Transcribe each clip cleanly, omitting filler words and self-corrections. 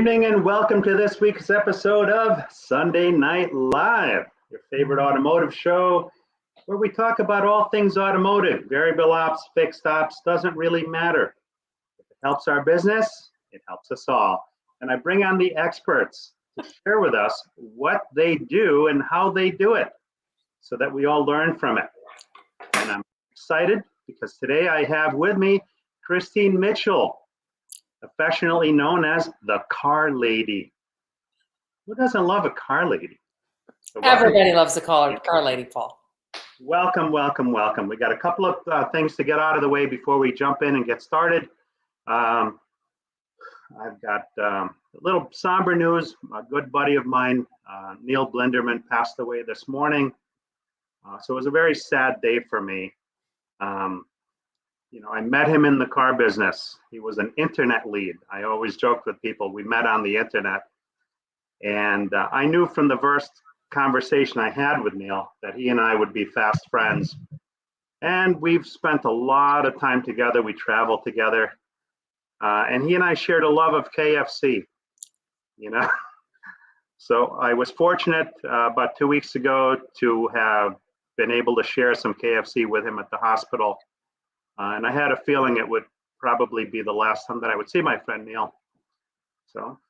evening and welcome to this week's episode of Sunday Night Live, your favorite automotive show where we talk about all things automotive, variable ops, fixed ops, doesn't really matter. If it helps our business, it helps us all. And I bring on the experts to share with us what they do and how they do it so that we all learn from it. And I'm excited because today I have with me Christine Mitchell, affectionately known as the car lady. Who doesn't love a car lady? So everybody loves the car lady, Paul. Welcome, welcome, welcome. We got a couple of things to get out of the way before we jump in and get started. I've got a little somber news. A good buddy of mine, Neil Blinderman, passed away this morning. So it was a very sad day for me. I met him in the car business. He was an internet lead. I always joke with people, we met on the internet. And I knew from the first conversation I had with Neil that he and I would be fast friends. And we've spent a lot of time together. We traveled together. And he and I shared a love of KFC, So I was fortunate about 2 weeks ago to have been able to share some KFC with him at the hospital. And I had a feeling it would probably be the last time that I would see my friend Neil. So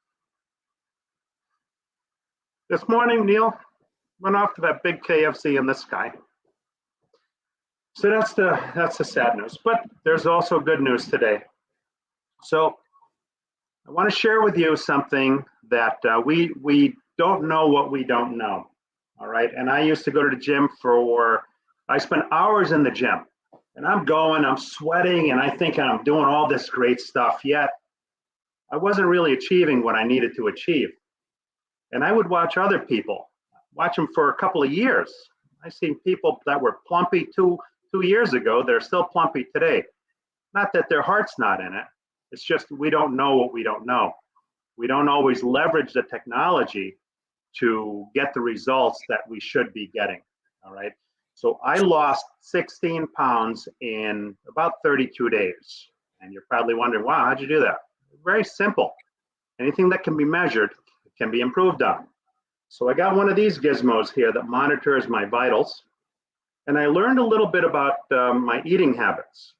this morning, Neil went off to that big KFC in the sky. So that's the sad news. But there's also good news today. So I want to share with you something that we don't know what we don't know. All right. And I used to go to the gym I spent hours in the gym. And I'm sweating, and I think I'm doing all this great stuff, yet I wasn't really achieving what I needed to achieve. And I would watch other people, watch them for a couple of years. I've seen people that were plumpy two years ago, they're still plumpy today. Not that their heart's not in it, it's just we don't know what we don't know. We don't always leverage the technology to get the results that we should be getting, all right? So I lost 16 pounds in about 32 days. And you're probably wondering, wow, how'd you do that? Very simple. Anything that can be measured can be improved on. So I got one of these gizmos here that monitors my vitals. And I learned a little bit about my eating habits.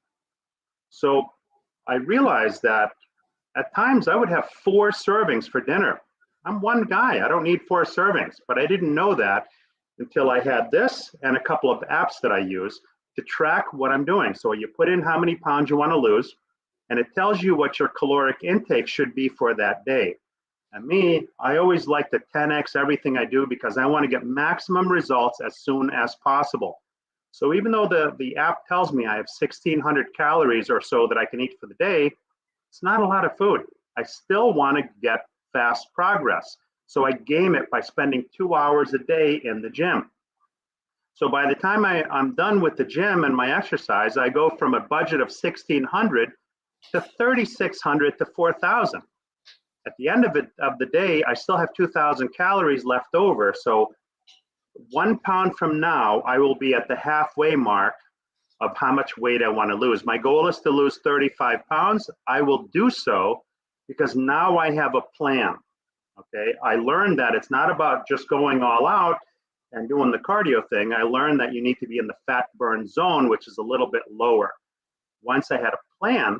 So I realized that at times I would have 4 servings for dinner. I'm one guy, I don't need 4 servings, but I didn't know that until I had this and a couple of apps that I use to track what I'm doing. So you put in how many pounds you want to lose, and it tells you what your caloric intake should be for that day. And me, I always like to 10x everything I do because I want to get maximum results as soon as possible. So even though the app tells me I have 1,600 calories or so that I can eat for the day, it's not a lot of food. I still want to get fast progress. So I game it by spending 2 hours a day in the gym. So by the time I'm done with the gym and my exercise, I go from a budget of 1,600 to 3,600 to 4,000. At the end of the day, I still have 2,000 calories left over. So 1 pound from now, I will be at the halfway mark of how much weight I want to lose. My goal is to lose 35 pounds. I will do so because now I have a plan. Okay, I learned that it's not about just going all out and doing the cardio thing. I learned that you need to be in the fat burn zone, which is a little bit lower. Once I had a plan,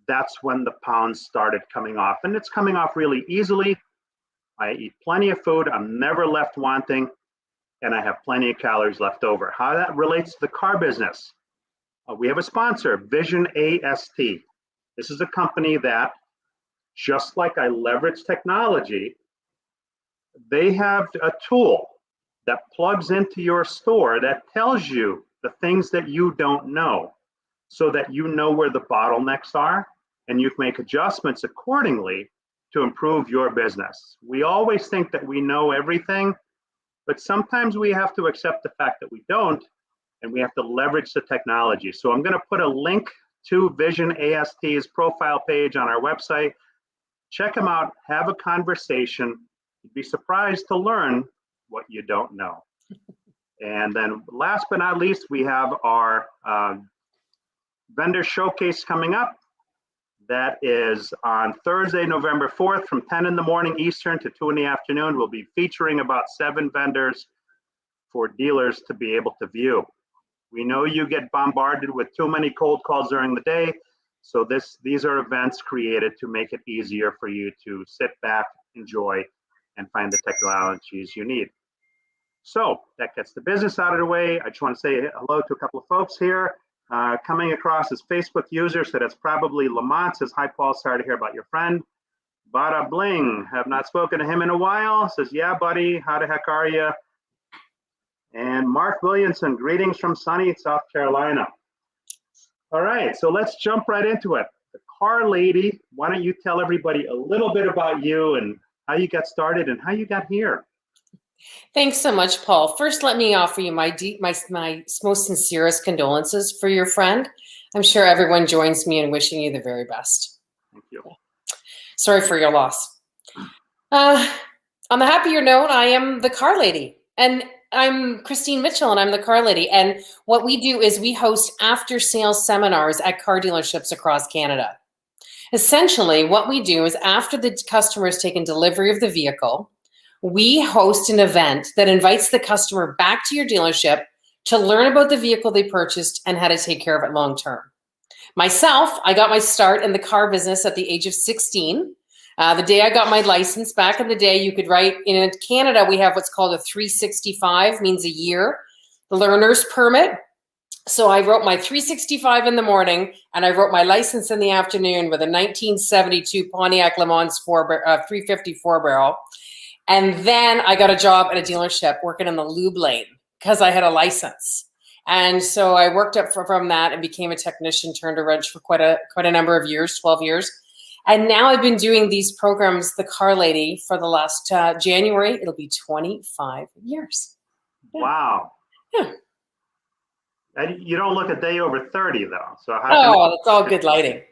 that's when the pounds started coming off. And it's coming off really easily. I eat plenty of food. I'm never left wanting. And I have plenty of calories left over. How that relates to the car business. We have a sponsor, Vision AST. This is a company that, just like I leverage technology, they have a tool that plugs into your store that tells you the things that you don't know so that you know where the bottlenecks are and you can make adjustments accordingly to improve your business. We always think that we know everything, but sometimes we have to accept the fact that we don't, and we have to leverage the technology. So I'm going to put a link to Vision AST's profile page on our website. Check them out, have a conversation. You'd be surprised to learn what you don't know. And then last but not least, we have our vendor showcase coming up. That is on Thursday, November 4th from 10 in the morning Eastern to 2 in the afternoon. We'll be featuring about 7 vendors for dealers to be able to view. We know you get bombarded with too many cold calls during the day, so these are events created to make it easier for you to sit back, enjoy, and find the technologies you need. So that gets the business out of the way. I just want to say hello to a couple of folks here. Coming across as Facebook user, so that's probably Lamont. Says, hi, Paul, sorry to hear about your friend. Bada Bling, have not spoken to him in a while. Says, yeah, buddy, how the heck are you? And Mark Williamson, greetings from sunny South Carolina. All right, so let's jump right into it. The car lady, why don't you tell everybody a little bit about you and how you got started and how you got here? Thanks so much, Paul. First, let me offer you my most sincerest condolences for your friend. I'm sure everyone joins me in wishing you the very best. Thank you. Sorry for your loss. On the happier note, I am the car lady. And I'm Christine Mitchell, and I'm the car lady. And what we do is we host after-sales seminars at car dealerships across Canada. Essentially, what we do is after the customer has taken delivery of the vehicle, we host an event that invites the customer back to your dealership to learn about the vehicle they purchased and how to take care of it long term. Myself, I got my start in the car business at the age of 16. The day I got my license, back in the day, you could write, in Canada, we have what's called a 365, means a year, the learner's permit. So I wrote my 365 in the morning, and I wrote my license in the afternoon with a 1972 Pontiac Le Mans 350 4-barrel. And then I got a job at a dealership working in the lube lane because I had a license. And so I worked up from that and became a technician, turned a wrench for quite a number of years, 12 years. And now I've been doing these programs, The Car Lady, for the last January. It'll be 25 years. Yeah. Wow. Yeah. And you don't look a day over 30, though. So how that's all good lighting.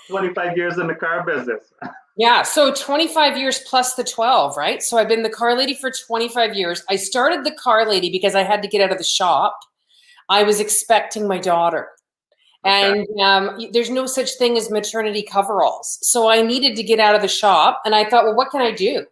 25 years in the car business. Yeah, so 25 years plus the 12, right? So I've been the car lady for 25 years. I started the car lady because I had to get out of the shop. I was expecting my daughter. Okay. And there's no such thing as maternity coveralls. So I needed to get out of the shop. And I thought, well, what can I do?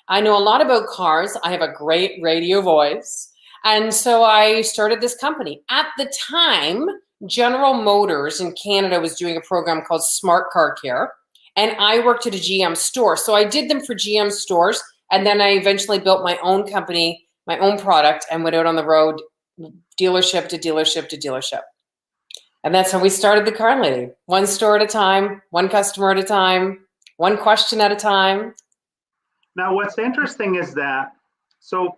I know a lot about cars. I have a great radio voice. And so I started this company. At the time, General Motors in Canada was doing a program called Smart Car Care. And I worked at a GM store. So I did them for GM stores. And then I eventually built my own company, my own product, and went out on the road, dealership to dealership to dealership. And that's how we started the Car Lady. One store at a time, one customer at a time, one question at a time. Now, what's interesting is that, so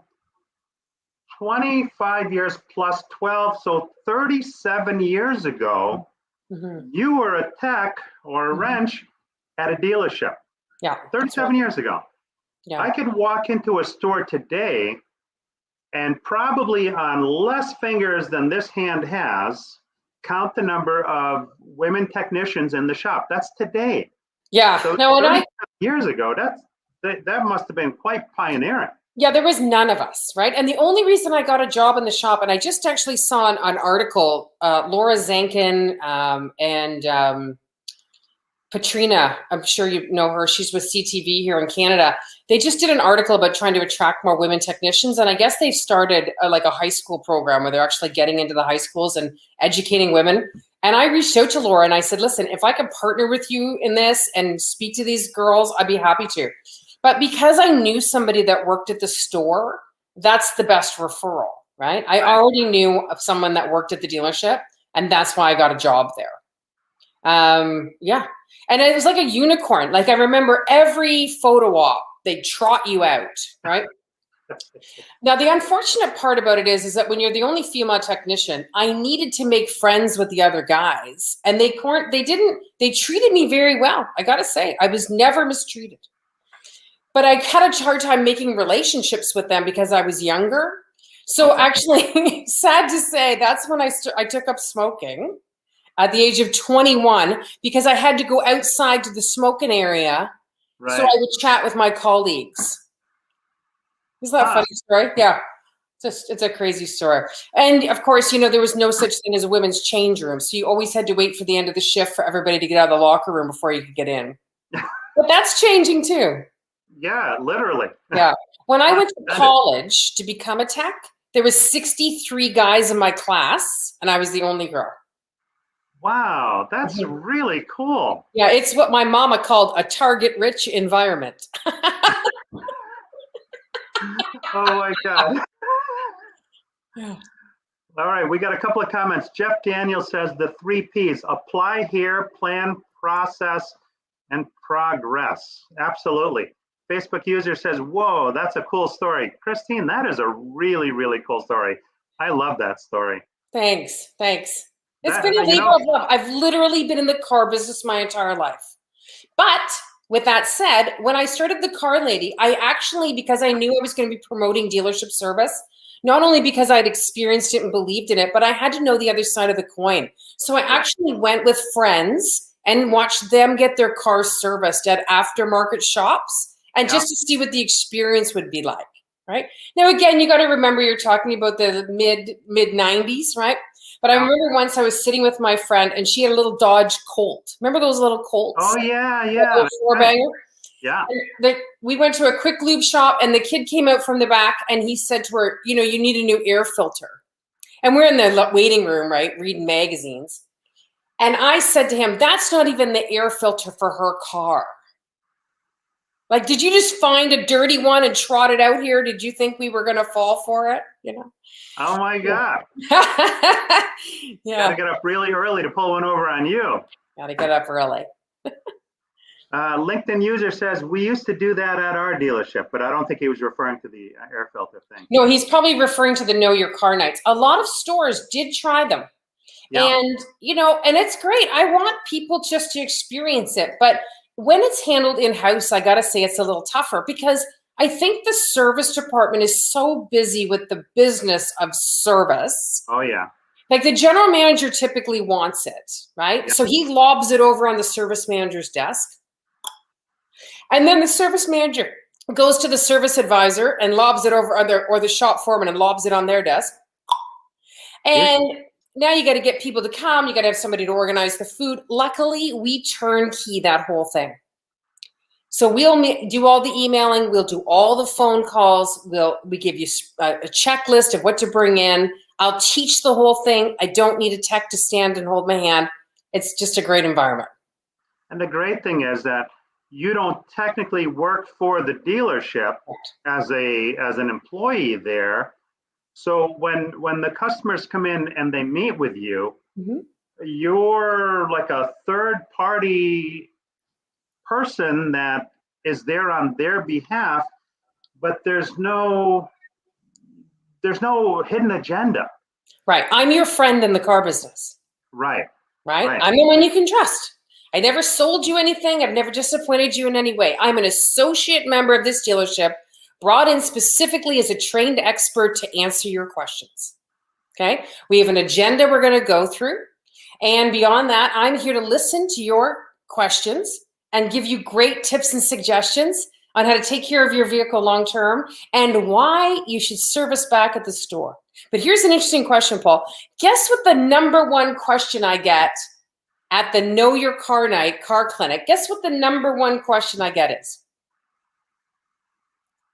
25 years plus 12, so 37 years ago, you were a tech or a wrench at a dealership. Yeah. 37 years ago. Yeah. I could walk into a store today and probably on less fingers than this hand has, count the number of women technicians in the shop. That's today. Yeah. So now, 37 years ago, that must have been quite pioneering. Yeah, there was none of us, right? And the only reason I got a job in the shop, and I just actually saw an article, Laura Zankin and Patrina, I'm sure you know her, she's with CTV here in Canada. They just did an article about trying to attract more women technicians. And I guess they've started like a high school program where they're actually getting into the high schools and educating women. And I reached out to Laura and I said, listen, if I could partner with you in this and speak to these girls, I'd be happy to. But because I knew somebody that worked at the store, that's the best referral, right? I already knew of someone that worked at the dealership, and that's why I got a job there. Yeah. And it was like a unicorn. Like I remember every photo op, they trot you out, right? Now, the unfortunate part about it is that when you're the only female technician, I needed to make friends with the other guys, and they treated me very well. I got to say, I was never mistreated. But I had a hard time making relationships with them because I was younger. So actually, sad to say, that's when I took up smoking at the age of 21 because I had to go outside to the smoking area so I would chat with my colleagues. Is that a funny story? Yeah. It's a crazy story. And of course, there was no such thing as a women's change room. So you always had to wait for the end of the shift for everybody to get out of the locker room before you could get in. But that's changing too. Yeah, literally. Yeah. When I went to college to become a tech, there was 63 guys in my class, and I was the only girl. Wow, that's really cool. Yeah, it's what my mama called a target-rich environment. Oh my God. All right, we got a couple of comments. Jeff Daniel says the 3 Ps: apply here, plan, process, and progress. Absolutely. Facebook user says, whoa, that's a cool story. Christine, that is a really, really cool story. I love that story. Thanks. It's been a labor of love. I've literally been in the car business my entire life. But with that said, when I started the Car Lady, I actually, because I knew I was going to be promoting dealership service, not only because I'd experienced it and believed in it, but I had to know the other side of the coin. So I actually went with friends and watched them get their cars serviced at aftermarket shops, and just to see what the experience would be like, right? Now, again, you got to remember you're talking about the mid 90s, right? But I remember once I was sitting with my friend, and she had a little Dodge Colt. Remember those little Colts? Oh, yeah. Little four-banger? Yeah. We went to a quick lube shop, and the kid came out from the back, and he said to her, you need a new air filter. And we're in the waiting room, right, reading magazines. And I said to him, that's not even the air filter for her car. Like, did you just find a dirty one and trot it out here? Did you think we were going to fall for it? Oh my God. Yeah. Gotta get up really early to pull one over on you. Gotta get up early. LinkedIn user says, we used to do that at our dealership, but I don't think he was referring to the air filter thing. No, he's probably referring to the Know Your Car nights. A lot of stores did try them. Yeah. And, and it's great. I want people just to experience it. But when it's handled in-house, I got to say it's a little tougher, because I think the service department is so busy with the business of service. Oh, yeah. Like, the general manager typically wants it, right? Yeah. So he lobs it over on the service manager's desk. And then the service manager goes to the service advisor and lobs it over, or the shop foreman and lobs it on their desk. And now you got to get people to come. You got to have somebody to organize the food. Luckily, we turnkey that whole thing. So we'll do all the emailing. We'll do all the phone calls. We give you a checklist of what to bring in. I'll teach the whole thing. I don't need a tech to stand and hold my hand. It's just a great environment. And the great thing is that you don't technically work for the dealership as an employee there. So when the customers come in and they meet with you, you're like a third party person that is there on their behalf, but there's no hidden agenda. Right. I'm your friend in the car business. Right. I'm the one you can trust. I never sold you anything. I've never disappointed you in any way. I'm an associate member of this dealership, brought in specifically as a trained expert to answer your questions. Okay? We have an agenda we're going to go through. And beyond that, I'm here to listen to your questions and give you great tips and suggestions on how to take care of your vehicle long-term and why you should service back at the store. But here's an interesting question, Paul. Guess what the number one question I get at the Know Your Car Night car clinic? Guess what the number one question I get is?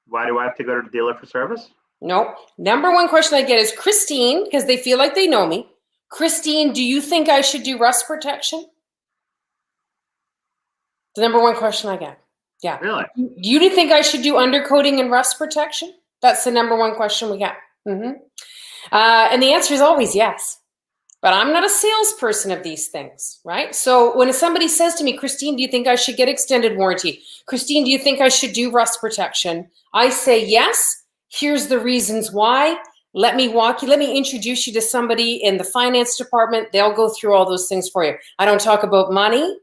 Why do I have to go to the dealer for service? No. Number one question I get is, Christine, because they feel like they know me. Christine, do you think I should do rust protection? The number one question I get. Yeah. Really? Do you think I should do undercoating and rust protection? That's the number one question we get. And the answer is always yes. But I'm not a salesperson of these things, right? So when somebody says to me, Christine, do you think I should get extended warranty? Christine, do you think I should do rust protection? I say yes. Here's the reasons why. Let me introduce you to somebody in the finance department. They'll go through all those things for you. I don't talk about money.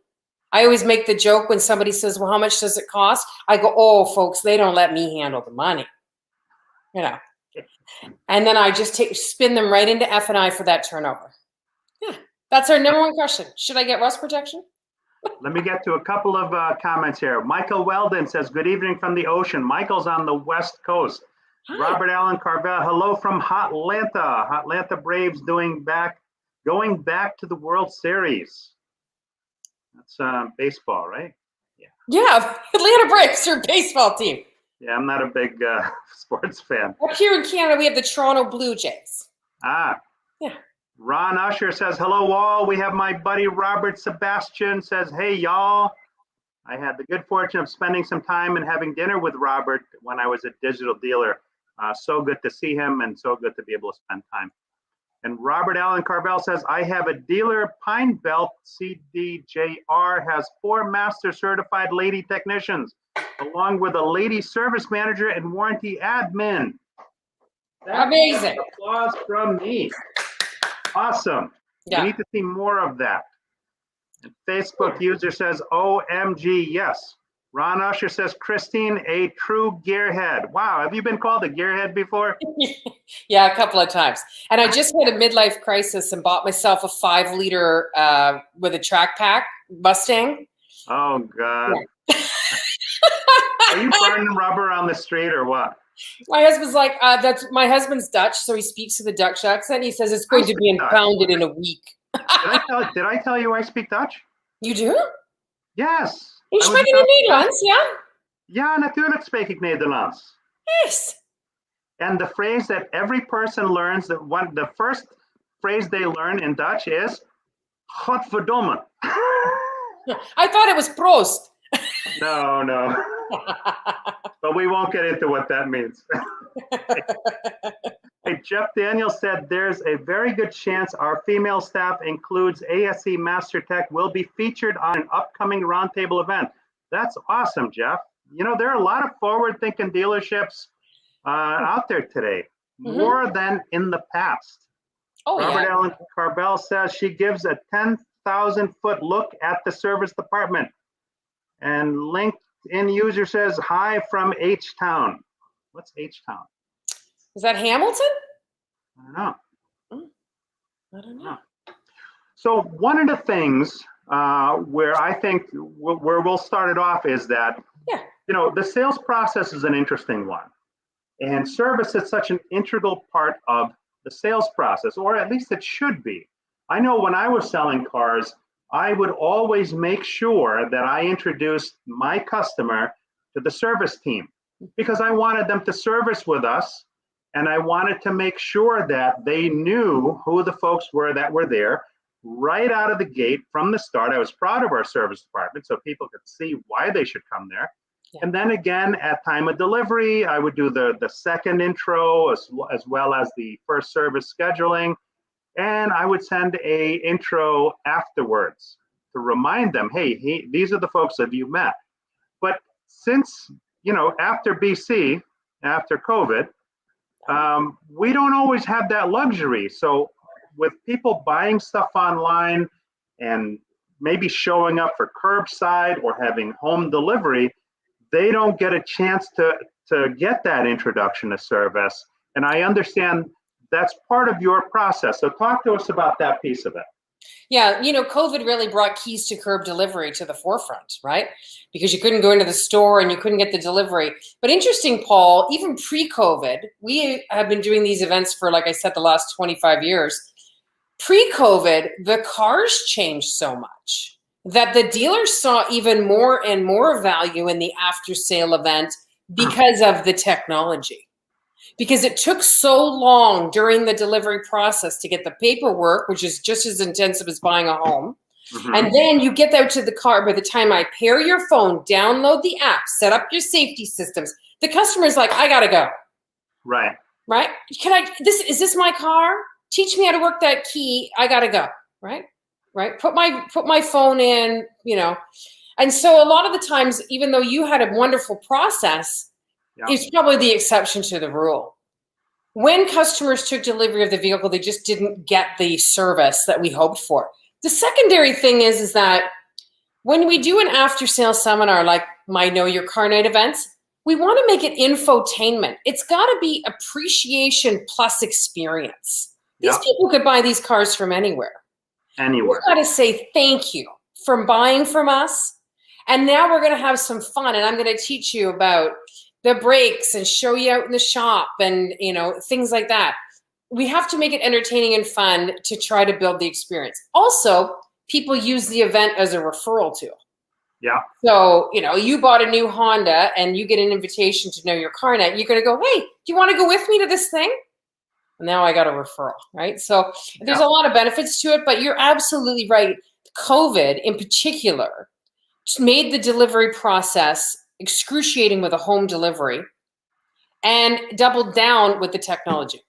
I always make the joke when somebody says, well, how much does it cost? I go, oh, folks, they don't let me handle the money. And then I just spin them right into F&I for that turnover. Yeah, that's our number one question. Should I get rust protection? Let me get to a couple of comments here. Michael Weldon says, good evening from the ocean. Michael's on the West Coast. Hi. Robert Allen Carvel, hello from Hotlanta. Hotlanta Braves going back to the World Series. That's baseball, right? Yeah, Atlanta Braves are a baseball team. Yeah, I'm not a big sports fan. Up here in Canada, we have the Toronto Blue Jays. Ah. Yeah. Ron Usher says, hello all. We have my buddy Robert Sebastian says, hey y'all. I had the good fortune of spending some time and having dinner with Robert when I was a digital dealer. So good to see him and so good to be able to spend time. And Robert Allen Carvel says, I have a dealer, Pine Belt CDJR has 4 master certified lady technicians, along with a lady service manager and warranty admin. That's amazing. Applause from me. Awesome. Yeah. We need to see more of that. And Facebook user says, OMG, yes. Ron Usher says, Christine, a true gearhead. Wow, have you been called a gearhead before? Yeah, a couple of times. And I just had a midlife crisis and bought myself a 5-liter with a track pack Mustang. Oh, God. Yeah. Are you burning rubber on the street or what? My husband's like, my husband's Dutch, so he speaks with a Dutch accent. He says it's going to be impounded in a week. Did I tell you I speak Dutch? You do? Yes. Je spreekt in het Nederlands, ja? Ja, natuurlijk spreek ik Nederlands. Yes. And the phrase that every person learns, the first phrase they learn in Dutch is Godverdomme. I thought it was Proost. No. But we won't get into what that means. Hey, Jeff Daniels said there's a very good chance our female staff includes ASE Master Tech will be featured on an upcoming roundtable event. That's awesome, Jeff. You know, there are a lot of forward-thinking dealerships out there today, more than in the past. Oh, Robert Allen Carvel says she gives a 10,000-foot look at the service department. And LinkedIn user says, hi from H-Town. What's H-Town? Is that Hamilton? I don't know. I don't know. So one of the things where I think where we'll start it off is that, you know, the sales process is an interesting one. And service is such an integral part of the sales process, or at least it should be. I know when I was selling cars, I would always make sure that I introduced my customer to the service team because I wanted them to service with us. And I wanted to make sure that they knew who the folks were that were there right out of the gate from the start. I was proud of our service department so people could see why they should come there. Yeah. And then again, at time of delivery, I would do the second intro as well as the first service scheduling. And I would send a intro afterwards to remind them, hey, these are the folks that you met. But since, you know, after BC, after COVID, we don't always have that luxury. So with people buying stuff online and maybe showing up for curbside or having home delivery, they don't get a chance to get that introduction to service. And I understand that's part of your process. So talk to us about that piece of it. Yeah, you know, COVID really brought keys to curb delivery to the forefront, right? Because you couldn't go into the store and you couldn't get the delivery. But interesting, Paul, even pre-COVID, we have been doing these events for, like I said, the last 25 years. Pre-COVID, the cars changed so much that the dealers saw even more and more value in the after-sale event because of the technology. Because it took so long during the delivery process to get the paperwork, which is just as intensive as buying a home. Mm-hmm. And then you get out to the car. By the time I pair your phone, download the app, set up your safety systems, the customer's like, I gotta go. Right. Right? Is this my car? Teach me how to work that key. I gotta go. Right? Right? Put my phone in, you know. And so a lot of the times, even though you had a wonderful process, it's probably the exception to the rule. When customers took delivery of the vehicle, they just didn't get the service that we hoped for. The secondary thing is that when we do an after-sale seminar like my Know Your Car Night events, we want to make it infotainment. It's got to be appreciation plus experience. These people could buy these cars from anywhere. We've got to say thank you for buying from us. And now we're going to have some fun. And I'm going to teach you about the brakes and show you out in the shop and, things like that. We have to make it entertaining and fun to try to build the experience. Also, people use the event as a referral tool. Yeah. So, you bought a new Honda and you get an invitation to Know Your Car Night. You're going to go, hey, do you want to go with me to this thing? And now I got a referral, right? So there's a lot of benefits to it, but you're absolutely right. COVID in particular made the delivery process excruciating with a home delivery and doubled down with the technology.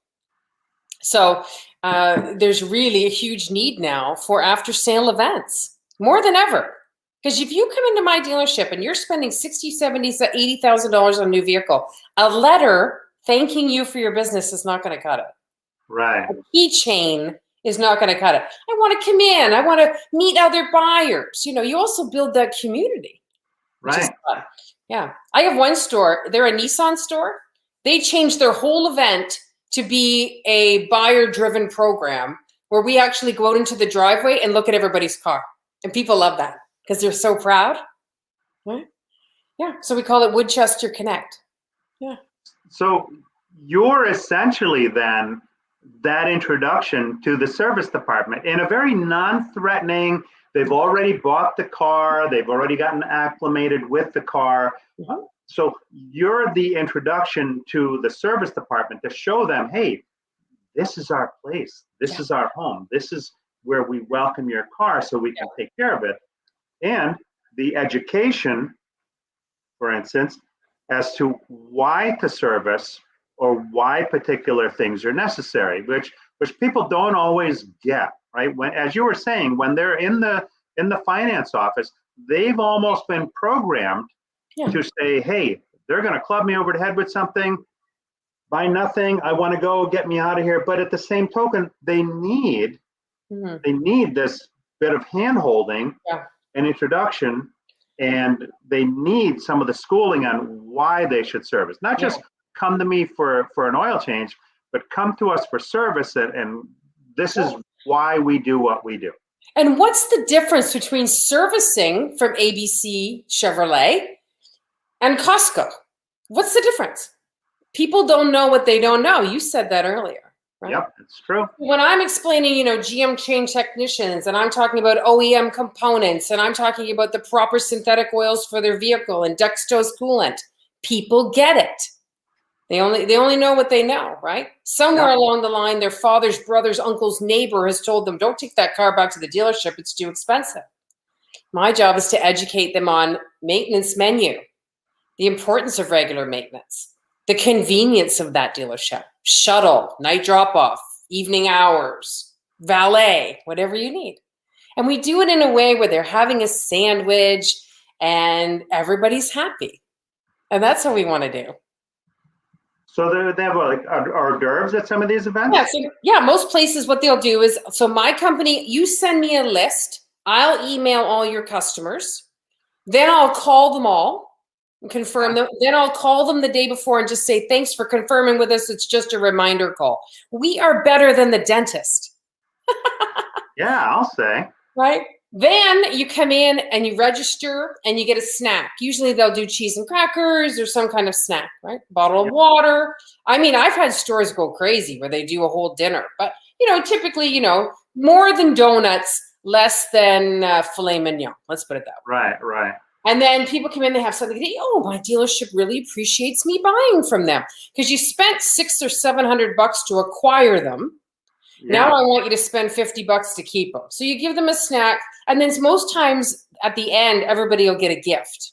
So there's really a huge need now for after-sale events, more than ever. Because if you come into my dealership and you're spending $60,000, $70,000, $80,000 on a new vehicle, a letter thanking you for your business is not going to cut it. Right. A keychain is not going to cut it. I want to come in. I want to meet other buyers. You also build that community. Right. Yeah. I have one store. They're a Nissan store. They changed their whole event to be a buyer-driven program where we actually go out into the driveway and look at everybody's car. And people love that because they're so proud. Right? Yeah. So we call it Woodchester Connect. Yeah. So you're essentially then that introduction to the service department in a very non-threatening, they've already bought the car, they've already gotten acclimated with the car. Mm-hmm. So you're the introduction to the service department to show them, hey, this is our place. This is our home. This is where we welcome your car so we can take care of it. And the education, for instance, as to why to service or why particular things are necessary, which people don't always get, right? When, as you were saying, when they're in the finance office, they've almost been programmed to say, hey, they're going to club me over the head with something, buy nothing, I want to go, get me out of here. But at the same token, they need this bit of hand-holding and introduction, and they need some of the schooling on why they should service. Not just come to me for an oil change, but come to us for service, and this is why we do what we do. And what's the difference between servicing from ABC Chevrolet and Costco? What's the difference? People don't know what they don't know. You said that earlier, right? Yep, it's true. When I'm explaining, GM chain technicians, and I'm talking about OEM components, and I'm talking about the proper synthetic oils for their vehicle and dextrose coolant, people get it. They only know what they know, right? Somewhere along the line, their father's brother's uncle's neighbor has told them, don't take that car back to the dealership. It's too expensive. My job is to educate them on maintenance menu, the importance of regular maintenance, the convenience of that dealership, shuttle, night drop-off, evening hours, valet, whatever you need. And we do it in a way where they're having a sandwich and everybody's happy. And that's what we want to do. So they have like hors d'oeuvres at some of these events? Most places what they'll do is, so my company, you send me a list, I'll email all your customers, then I'll call them all and confirm them. Then I'll call them the day before and just say, thanks for confirming with us. It's just a reminder call. We are better than the dentist. Yeah, I'll say. Right? Then you come in and you register and you get a snack. Usually they'll do cheese and crackers or some kind of snack, right? Bottle of water. I mean, I've had stores go crazy where they do a whole dinner, but typically, more than donuts, less than filet mignon. Let's put it that way. Right. And then people come in, they have something. My dealership really appreciates me buying from them because you spent $600 or $700 to acquire them. Yeah. Now I want you to spend $50 to keep them. So you give them a snack, and then most times at the end, everybody will get a gift.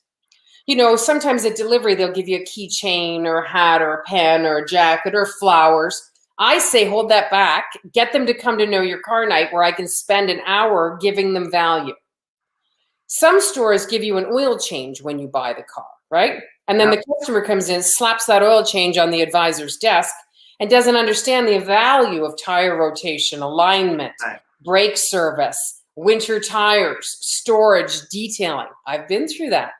Sometimes at delivery, they'll give you a keychain or a hat or a pen or a jacket or flowers. I say, hold that back. Get them to come to Know Your Car Night where I can spend an hour giving them value. Some stores give you an oil change when you buy the car, right? And then the customer comes in, slaps that oil change on the advisor's desk, and doesn't understand the value of tire rotation, alignment, brake service, winter tires, storage, detailing. I've been through that.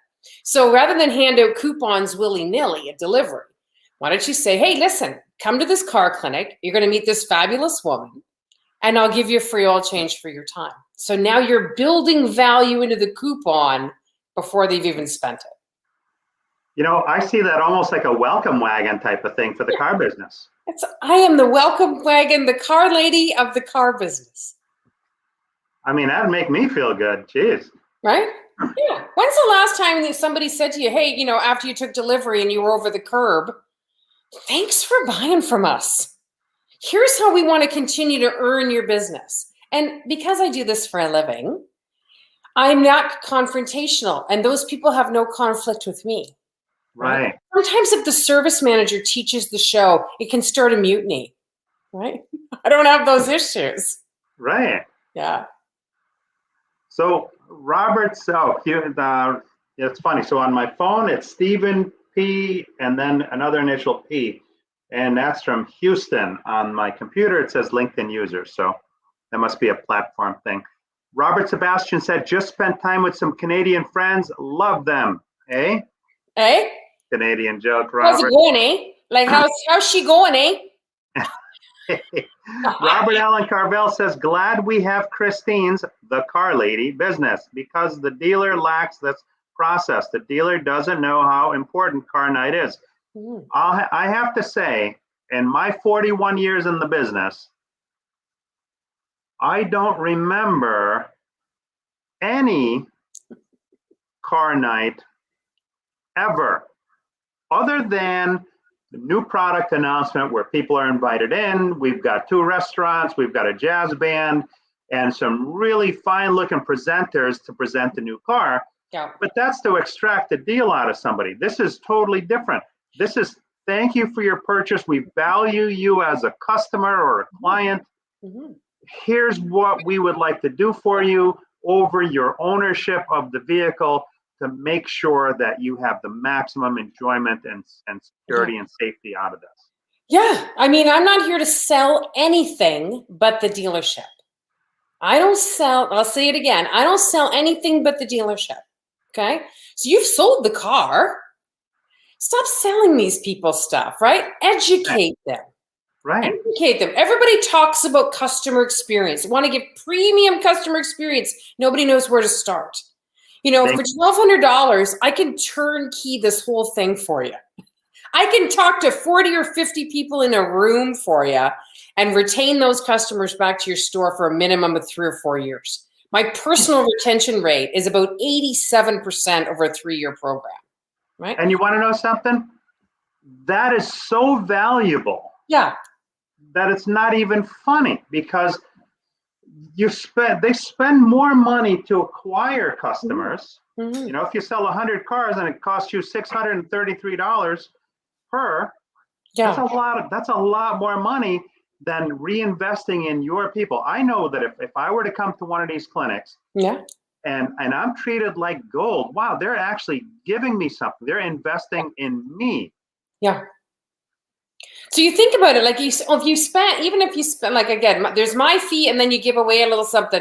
So rather than hand out coupons willy-nilly at delivery, why don't you say, hey, listen, come to this car clinic. You're going to meet this fabulous woman, and I'll give you a free oil change for your time. So now you're building value into the coupon before they've even spent it. You know, I see that almost like a welcome wagon type of thing for the car business. I am the welcome wagon, the car lady of the car business. I mean, that'd make me feel good. Jeez. Right? Yeah. When's the last time that somebody said to you, hey, you know, after you took delivery and you were over the curb, thanks for buying from us. Here's how we want to continue to earn your business. And because I do this for a living, I'm not confrontational, and those people have no conflict with me. Right. Sometimes if the service manager teaches the show, it can start a mutiny, right? I don't have those issues. Right. Yeah. So Robert's, it's funny. So on my phone, it's Stephen P. and then another initial P. And that's from Houston. On my computer, it says LinkedIn user. So that must be a platform thing. Robert Sebastian said, just spent time with some Canadian friends. Love them. Eh? Eh? Canadian joke, How's it Robert. going, eh? Like, how's she going, eh? Robert Allen Carvel says, glad we have Christine's, the car lady business, because the dealer lacks this process. The dealer doesn't know how important car night is. I have to say, in my 41 years in the business, I don't remember any car night ever, other than the new product announcement where people are invited in. We've got 2 restaurants, we've got a jazz band, and some really fine looking presenters to present the new car. Yeah. But that's to extract a deal out of somebody. This is totally different. This is thank you for your purchase. We value you as a customer or a client. Mm-hmm. Here's what we would like to do for you over your ownership of the vehicle to make sure that you have the maximum enjoyment and security and safety out of this. Yeah. I mean, I'm not here to sell anything but the dealership. I'll say it again. I don't sell anything but the dealership. Okay. So you've sold the car. Stop selling these people stuff, right? Educate them. Right. Educate them. Everybody talks about customer experience. They want to give premium customer experience. Nobody knows where to start. You know, for $1,200, I can turnkey this whole thing for you. I can talk to 40 or 50 people in a room for you and retain those customers back to your store for a minimum of 3 or 4 years. My personal retention rate is about 87% over a 3-year program, right? And you want to know something? That is so valuable. Yeah. That it's not even funny, because they spend more money to acquire customers. Mm-hmm. You know, if you sell 100 cars and it costs you $633 per, Yeah. that's a lot more money than reinvesting in your people. I know that if I were to come to one of these clinics, Yeah. and I'm treated like gold, wow, they're actually giving me something. They're investing in me. Yeah. So you think about it, like if you spend, like, again, there's my fee, and then you give away a little something.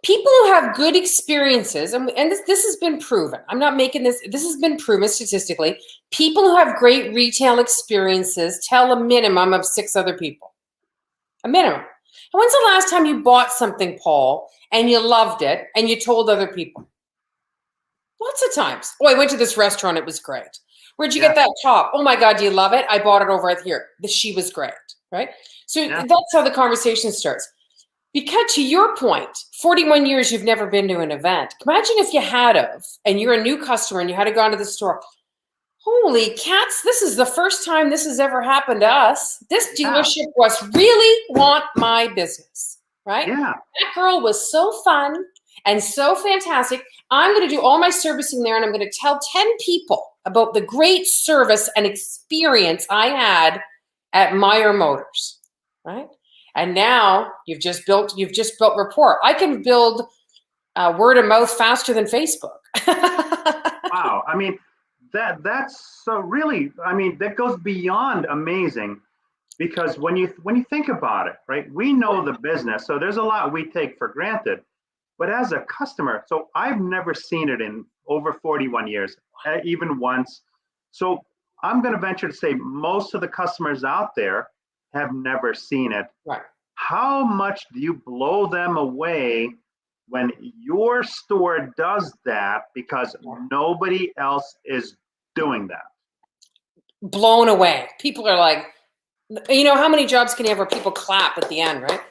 People who have good experiences, and this has been proven. I'm not making this. This has been proven statistically. People who have great retail experiences tell a minimum of 6 other people. A minimum. And when's the last time you bought something, Paul, and you loved it, and you told other people? Lots of times. Oh, I went to this restaurant. It was great. Where'd you get that top? Oh my God, do you love it? I bought it over here. She was great, right? So that's how the conversation starts. Because to your point, 41 years you've never been to an event. Imagine if you had of, and you're a new customer and you had gone to the store. Holy cats, this is the first time this has ever happened to us. This dealership really want my business, right? Yeah. That girl was so fun and so fantastic. I'm going to do all my servicing there, and I'm going to tell 10 people about the great service and experience I had at Meyer Motors, right? And now you've just built rapport. I can build word of mouth faster than Facebook. Wow. I mean, that's so really, I mean, that goes beyond amazing, because when you think about it, right, we know the business. So there's a lot we take for granted. But as a customer, so I've never seen it in over 41 years, even once. So I'm going to venture to say most of the customers out there have never seen it. Right. How much do you blow them away when your store does that, because nobody else is doing that? Blown away. People are like, you know, how many jobs can you have where people clap at the end, right?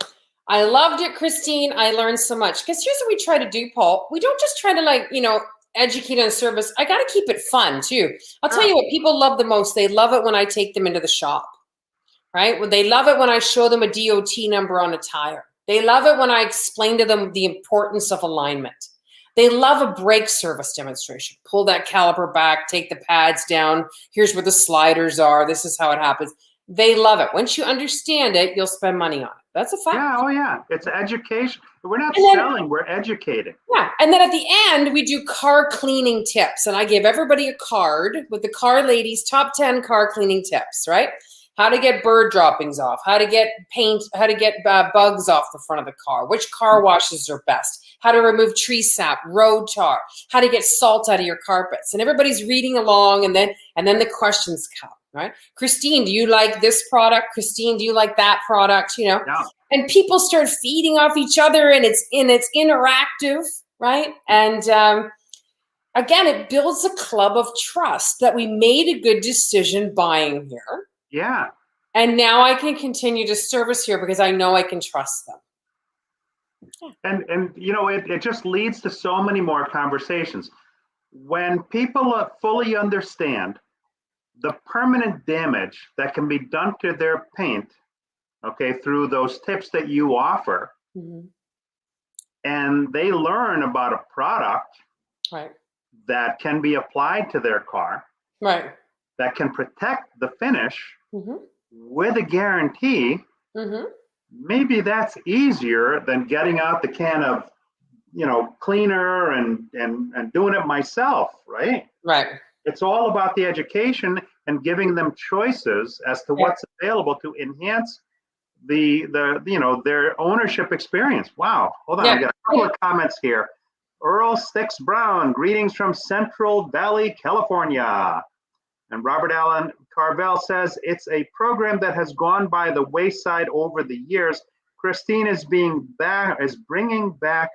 I loved it, Christine. I learned so much. Because here's what we try to do, Paul. We don't just try to, like, you know, educate on service. I got to keep it fun too. I'll tell you what people love the most. They love it when I take them into the shop, right? Well, they love it when I show them a DOT number on a tire. They love it when I explain to them the importance of alignment. They love a brake service demonstration. Pull that caliper back, take the pads down. Here's where the sliders are. This is how it happens. They love it. Once you understand it, you'll spend money on it. That's a fact. Yeah, oh yeah. It's education. We're not then, selling, we're educating. Yeah, and then at the end, we do car cleaning tips. And I give everybody a card with the car ladies' top 10 car cleaning tips, right? How to get bird droppings off, how to get paint, how to get bugs off the front of the car, which car washes are best, how to remove tree sap, road tar, how to get salt out of your carpets. And everybody's reading along, and then the questions come, right? Christine, do you like this product? Christine, do you like that product? You know, Yeah. And people start feeding off each other, and it's interactive, right? And again, it builds a club of trust that we made a good decision buying here. Yeah. And now I can continue to service here because I know I can trust them. And you know, it just leads to so many more conversations. When people fully understand the permanent damage that can be done to their paint, okay, through those tips that you offer, and they learn about a product that can be applied to their car, that can protect the finish with a guarantee, maybe that's easier than getting out the can of, you know, cleaner and doing it myself, right? Right. It's all about the education and giving them choices as to what's available to enhance the you know, their ownership experience. Wow. Hold on, I got a couple of comments here. Earl Sticks Brown, greetings from Central Valley, California. And Robert Allen Carvel says, it's a program that has gone by the wayside over the years. Christine is bringing back,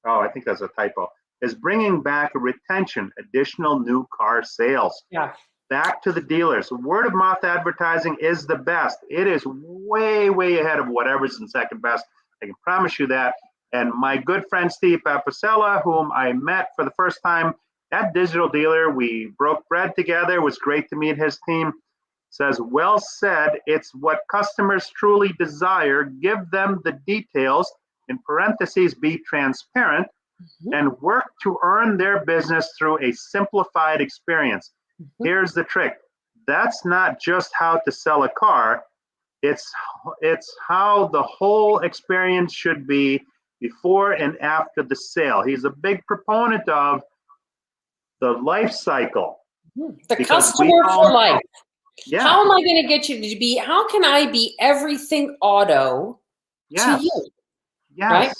oh, I think that's a typo, is bringing back retention, additional new car sales. Yeah. Back to the dealers. Word of mouth advertising is the best. It is way, way ahead of whatever's in second best. I can promise you that. And my good friend Steve Papacella, whom I met for the first time at Digital Dealer, we broke bread together. It was great to meet his team. Says, well said. It's what customers truly desire. Give them the details. In parentheses, be transparent and work to earn their business through a simplified experience. Here's the trick. That's not just how to sell a car. It's how the whole experience should be before and after the sale. He's a big proponent of the life cycle. The customer for life. Yeah. How am I going to get you to be, how can I be everything auto to you? Yes. Right?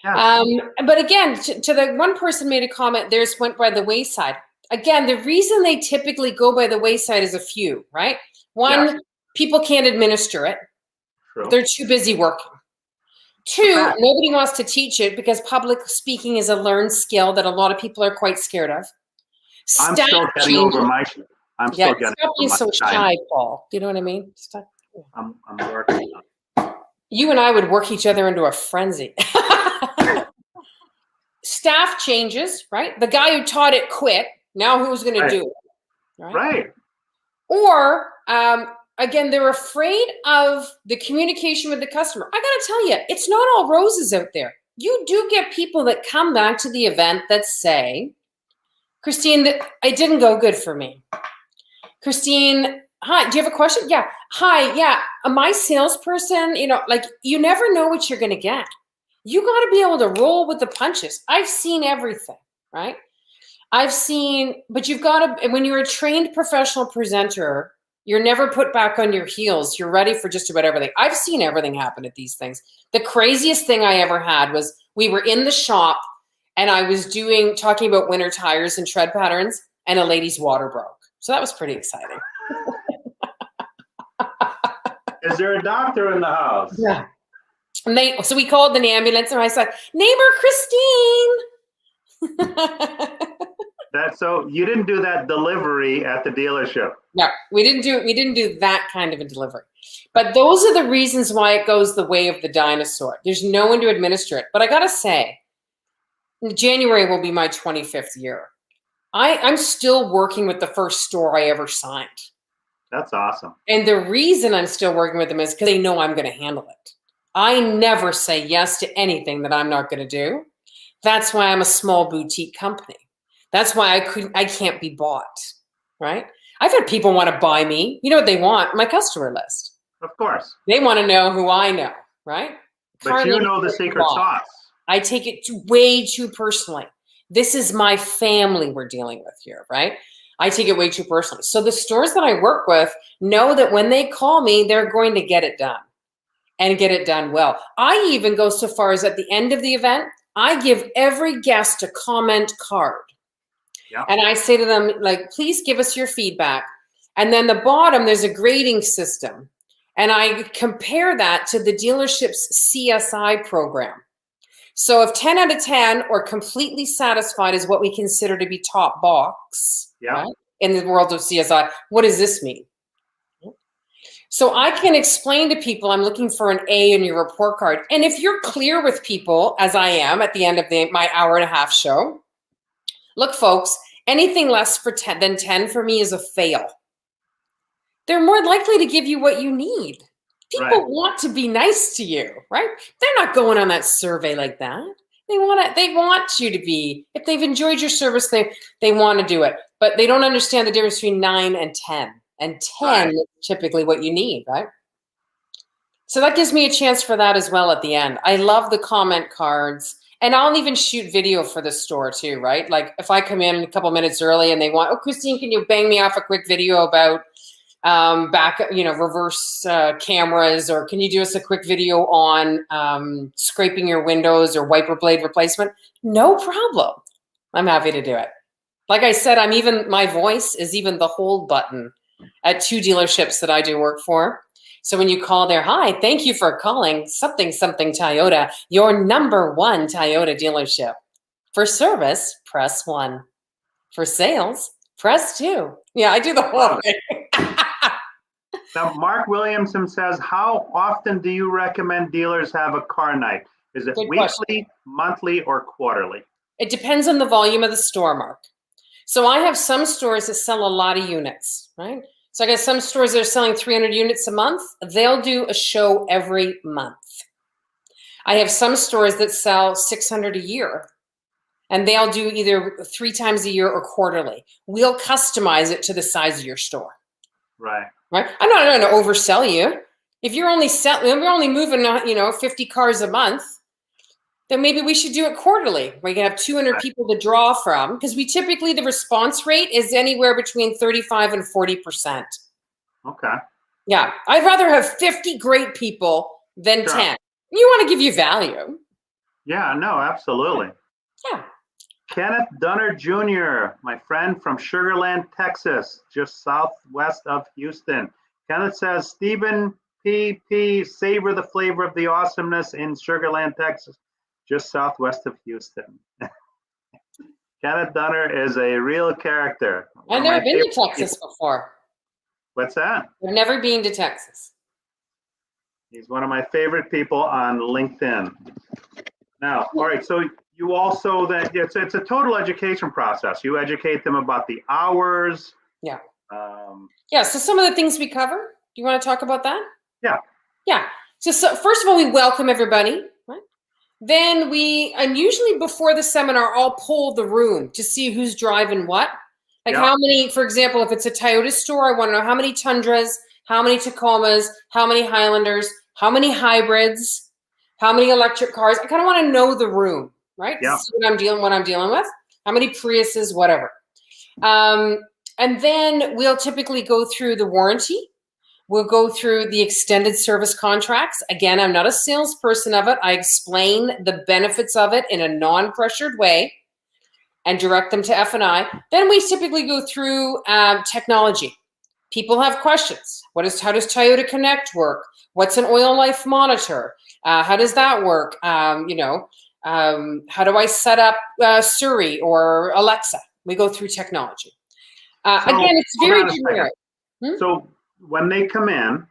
Yes. But again, to the one person made a comment, theirs went by the wayside. Again, the reason they typically go by the wayside is a few, right? One, people can't administer it. True. They're too busy working. Two, nobody wants to teach it because public speaking is a learned skill that a lot of people are quite scared of. I'm still getting over my. I'm still getting stop being so shy, Paul. Do you know what I mean? I'm working on it. You and I would work each other into a frenzy. Staff changes, right? The guy who taught it quit. Now who's going to do it? Right. Or, again, they're afraid of the communication with the customer. I got to tell you, it's not all roses out there. You do get people that come back to the event that say, Christine, it didn't go good for me. Christine, hi, do you have a question? Yeah. Hi, yeah. My salesperson, you know, like, you never know what you're going to get. You got to be able to roll with the punches. I've seen everything, right? But you've got to, when you're a trained professional presenter, you're never put back on your heels. You're ready for just about everything. I've seen everything happen at these things. The craziest thing I ever had was we were in the shop and I was talking about winter tires and tread patterns, and a lady's water broke. So that was pretty exciting. Is there a doctor in the house? Yeah. And so we called an ambulance, and I said, name her Christine. So you didn't do that delivery at the dealership. No, we didn't do that kind of a delivery. But those are the reasons why it goes the way of the dinosaur. There's no one to administer it. But I gotta say, January will be my 25th year. I'm still working with the first store I ever signed. That's awesome. And the reason I'm still working with them is because they know I'm going to handle it. I never say yes to anything that I'm not going to do. That's why I'm a small boutique company. That's why I can't be bought, right? I've had people want to buy me. You know what they want? My customer list. Of course. They want to know who I know, right? But you know the secret sauce. I take it way too personally. This is my family we're dealing with here, right? I take it way too personally. So the stores that I work with know that when they call me, they're going to get it done and get it done well. I even go so far as at the end of the event, I give every guest a comment card. Yep. And I say to them, like, please give us your feedback. And then the bottom, there's a grading system. And I compare that to the dealership's CSI program. So if 10 out of 10 or completely satisfied is what we consider to be top box, right, in the world of CSI, what does this mean? So I can explain to people I'm looking for an A in your report card. And if you're clear with people, as I am at the end of my hour and a half show, look, folks, anything less than 10 for me is a fail. They're more likely to give you what you need. People want to be nice to you, right? They're not going on that survey like that. They want you to be, if they've enjoyed your service, they want to do it. But they don't understand the difference between 9 and 10. And 10 is typically what you need, right? So that gives me a chance for that as well at the end. I love the comment cards. And I'll even shoot video for the store too, right? Like if I come in a couple minutes early and they want, oh, Christine, can you bang me off a quick video about reverse cameras, or can you do us a quick video on scraping your windows or wiper blade replacement? No problem. I'm happy to do it. Like I said, my voice is even the hold button at 2 dealerships that I do work for. So when you call there, hi, thank you for calling something Toyota, your number 1 Toyota dealership. For service, press 1. For sales, press 2. Yeah, I do the whole thing. Now, Mark Williamson says, how often do you recommend dealers have a car night? Is it weekly, monthly, or quarterly? It depends on the volume of the store, Mark. So I have some stores that sell a lot of units, right? So I got some stores that are selling 300 units a month. They'll do a show every month. I have some stores that sell 600 a year, and they'll do either 3 times a year or quarterly. We'll customize it to the size of your store. Right. Right. I'm not trying to oversell you. If you're only moving, 50 cars a month, then maybe we should do it quarterly. We can have 200 people to draw from, because the response rate is anywhere between 35 and 40%. Okay. Yeah. I'd rather have 50 great people than 10. You want to give you value. Yeah, no, absolutely. Yeah. Kenneth Dunner Jr., my friend from Sugar Land, Texas, just southwest of Houston. Kenneth says, Stephen P. savor the flavor of the awesomeness in Sugar Land, Texas, just southwest of Houston. Kenneth Dunner is a real character. I've never been to Texas before. What's that? I've never been to Texas. He's one of my favorite people on LinkedIn. Now, all right, so you also it's a total education process. You educate them about the hours. Yeah. So some of the things we cover. Do you want to talk about that? Yeah. Yeah. So first of all, we welcome everybody. Right? Then and usually before the seminar, I'll poll the room to see who's driving what. Like how many, for example, if it's a Toyota store, I want to know how many Tundras, how many Tacomas, how many Highlanders, how many hybrids, how many electric cars. I kind of want to know the room. Right? Yeah. See what I'm dealing with. How many Priuses, whatever. And then we'll typically go through the warranty. We'll go through the extended service contracts. Again, I'm not a salesperson of it. I explain the benefits of it in a non-pressured way and direct them to F&I. Then we typically go through technology. People have questions. How does Toyota Connect work? What's an oil life monitor? How does that work? How do I set up Siri or Alexa? We go through technology. So, Again, it's hold very on a second. generic. So when they come in,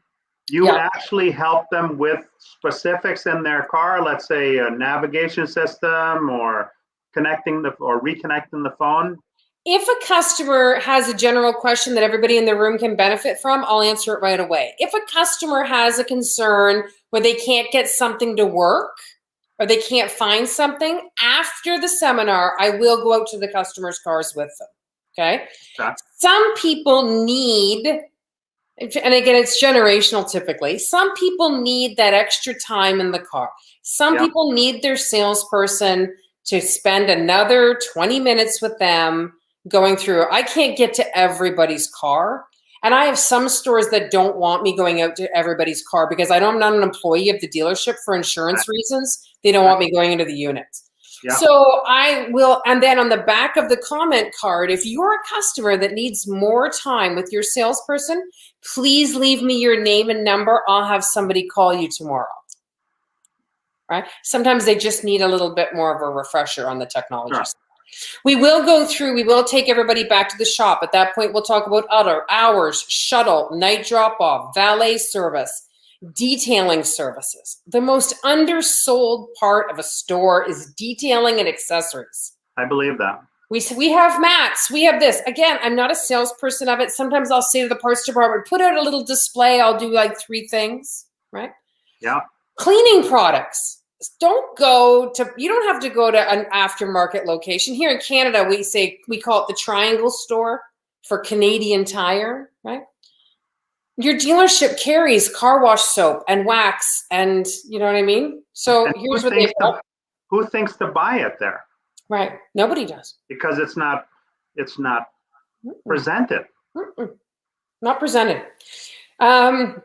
you actually help them with specifics in their car, let's say a navigation system or reconnecting the phone. If a customer has a general question that everybody in the room can benefit from, I'll answer it right away. If a customer has a concern where they can't get something to work or they can't find something, after the seminar, I will go out to the customer's cars with them. Okay? Some people need, and again, it's generational typically, some people need that extra time in the car. Some people need their salesperson to spend another 20 minutes with them going through. I can't get to everybody's car. And I have some stores that don't want me going out to everybody's car because I'm not an employee of the dealership for insurance reasons. They don't want me going into the unit. So I will, and then on the back of the comment card, if you're a customer that needs more time with your salesperson, please leave me your name and number. I'll have somebody call you tomorrow. Right? Sometimes they just need a little bit more of a refresher on the technology. We will go through, we will take everybody back to the shop. At that point, we'll talk about other hours, shuttle, night drop-off, valet service, detailing services. The most undersold part of a store is detailing and accessories. I believe that. We have mats, we have this. Again, I'm not a salesperson of it. Sometimes I'll say to the parts department, put out a little display. I'll do like 3 things, right? Yeah. Cleaning products. You don't have to go to an aftermarket location. Here in Canada, we call it the Triangle Store for Canadian Tire, right? Your dealership carries car wash soap and wax and you know what I mean? So here's what they've got. Who thinks to buy it there? Right. Nobody does. Because it's not presented. Not presented. And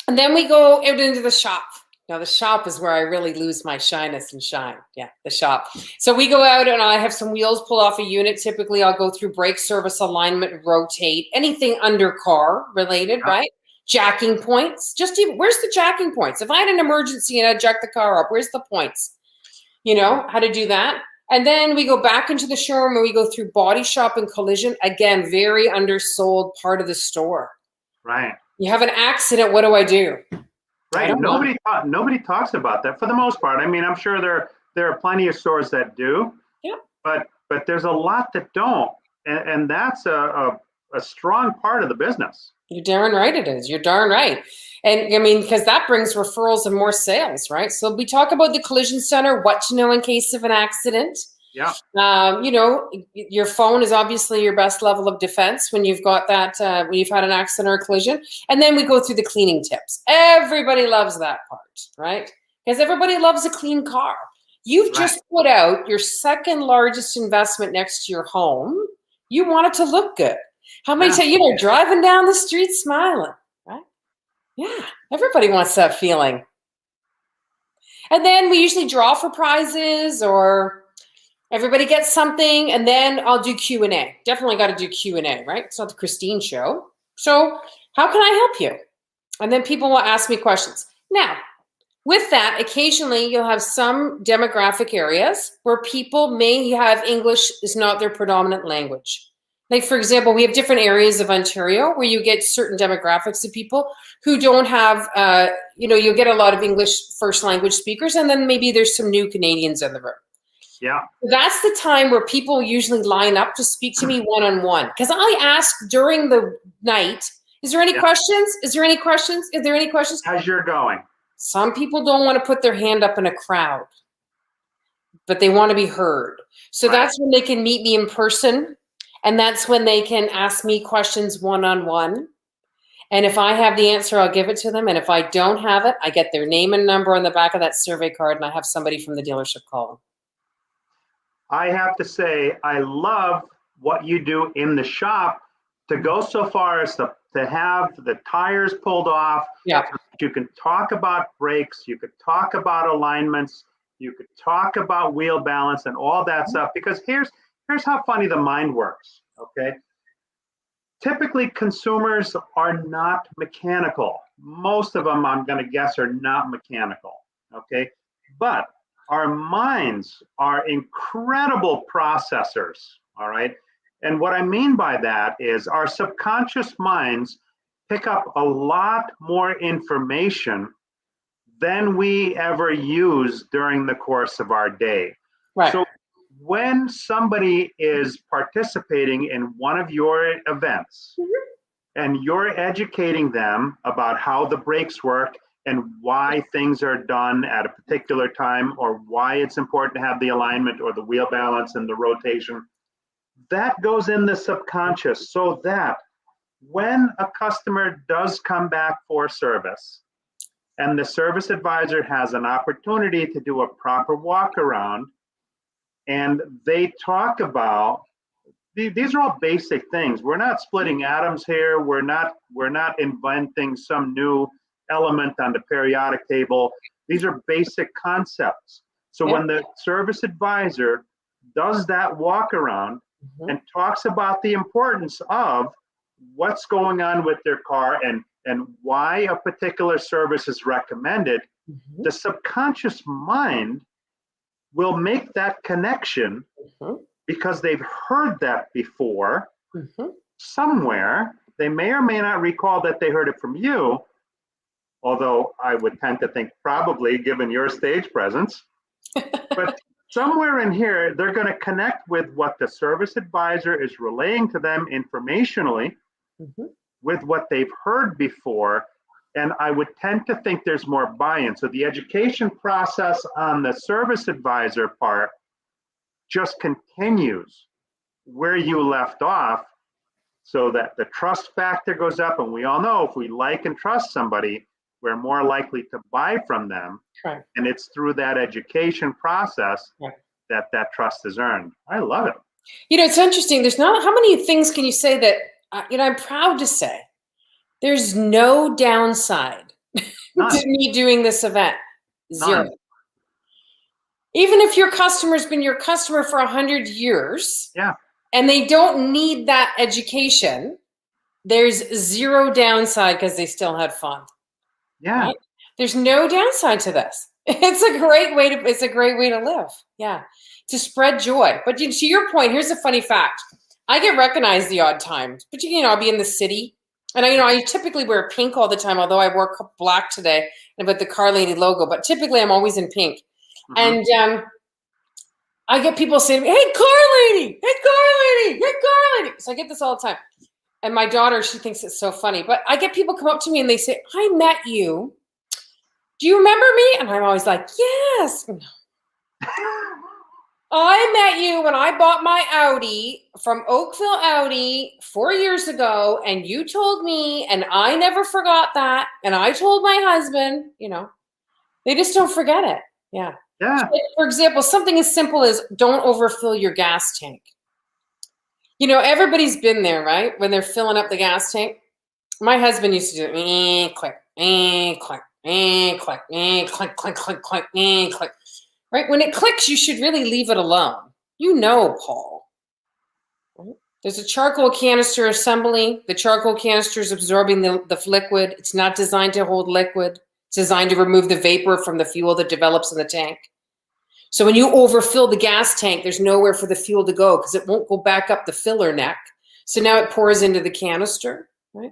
then we go out into the shop. Now, the shop is where I really lose my shyness and shine. Yeah, the shop. So we go out and I have some wheels pull off a unit. Typically, I'll go through brake service, alignment, rotate, anything under car related, right? Jacking points. Where's the jacking points? If I had an emergency and I jack the car up, where's the points? You know, how to do that. And then we go back into the showroom and we go through body shop and collision. Again, very undersold part of the store. Right. You have an accident, what do I do? Right. Nobody talks about that for the most part. I mean, I'm sure there are plenty of stores that do. Yeah. But there's a lot that don't, and that's a strong part of the business. You're darn right it is. You're darn right. And I mean, because that brings referrals and more sales, right? So we talk about the collision center, what to know in case of an accident. Yeah. You know, your phone is obviously your best level of defense when you've got that, when you've had an accident or a collision. And then we go through the cleaning tips. Everybody loves that part, right? Because everybody loves a clean car. You've just put out your second largest investment next to your home. You want it to look good. How many times, driving down the street smiling, right? Yeah, everybody wants that feeling. And then we usually draw for prizes or everybody gets something, and then I'll do Q&A. Definitely got to do Q&A, right? It's not the Christine show. So how can I help you? And then people will ask me questions. Now, with that, occasionally you'll have some demographic areas where people may have English is not their predominant language. Like, for example, we have different areas of Ontario where you get certain demographics of people who don't have, you'll get a lot of English first language speakers, and then maybe there's some new Canadians in the room. Yeah. That's the time where people usually line up to speak to me one-on-one. Because I ask during the night, is there any questions? Is there any questions? Is there any questions? As you're going. Some people don't want to put their hand up in a crowd, but they want to be heard. So that's when they can meet me in person. And that's when they can ask me questions one-on-one. And if I have the answer, I'll give it to them. And if I don't have it, I get their name and number on the back of that survey card, and I have somebody from the dealership call them. I have to say, I love what you do in the shop to go so far as to have the tires pulled off. Yeah. You can talk about brakes, you could talk about alignments, you could talk about wheel balance and all that stuff, because here's how funny the mind works, okay? Typically, consumers are not mechanical. Most of them, I'm going to guess, are not mechanical, okay? But our minds are incredible processors, all right? And what I mean by that is our subconscious minds pick up a lot more information than we ever use during the course of our day. Right. So when somebody is participating in one of your events and you're educating them about how the brakes work and why things are done at a particular time, or why it's important to have the alignment or the wheel balance and the rotation, that goes in the subconscious, so that when a customer does come back for service and the service advisor has an opportunity to do a proper walk around, and they talk about, these are all basic things. We're not splitting atoms here. We're not inventing some new element on the periodic table. These are basic concepts. So when the service advisor does that walk around and talks about the importance of what's going on with their car and why a particular service is recommended, the subconscious mind will make that connection because they've heard that before somewhere. They may or may not recall that they heard it from you, although I would tend to think probably, given your stage presence. But somewhere in here, they're going to connect with what the service advisor is relaying to them informationally with what they've heard before. And I would tend to think there's more buy-in. So the education process on the service advisor part just continues where you left off, so that the trust factor goes up. And we all know if we like and trust somebody, we're more likely to buy from them. Right. And it's through that education process that that trust is earned. I love it. You know, it's interesting. There's not, how many things can you say that, I'm proud to say there's no downside to me doing this event. Zero. None. Even if your customer's been your customer for 100 years and they don't need that education, there's zero downside because they still had fun. Yeah. Right? There's no downside to this. It's a great way to live. Yeah. To spread joy. But to your point, here's a funny fact. I get recognized the odd times, but I'll be in the city. And I typically wear pink all the time, although I wore black today and with the Car Lady logo, but typically I'm always in pink. And I get people saying to me, hey, Car Lady, hey, Car Lady, hey, Car Lady. So I get this all the time. And my daughter, she thinks it's so funny. But I get people come up to me and they say, I met you. Do you remember me? And I'm always like, yes. I met you when I bought my Audi from Oakville Audi 4 years ago. And you told me, and I never forgot that. And I told my husband, they just don't forget it. Yeah. Yeah. For example, something as simple as don't overfill your gas tank. Everybody's been there, right? When they're filling up the gas tank. My husband used to do click, click, click, click, click, click, click, click. Right? When it clicks, you should really leave it alone. Paul. Right? There's a charcoal canister assembly. The charcoal canister is absorbing the liquid. It's not designed to hold liquid. It's designed to remove the vapor from the fuel that develops in the tank. So when you overfill the gas tank, there's nowhere for the fuel to go because it won't go back up the filler neck. So now it pours into the canister, right?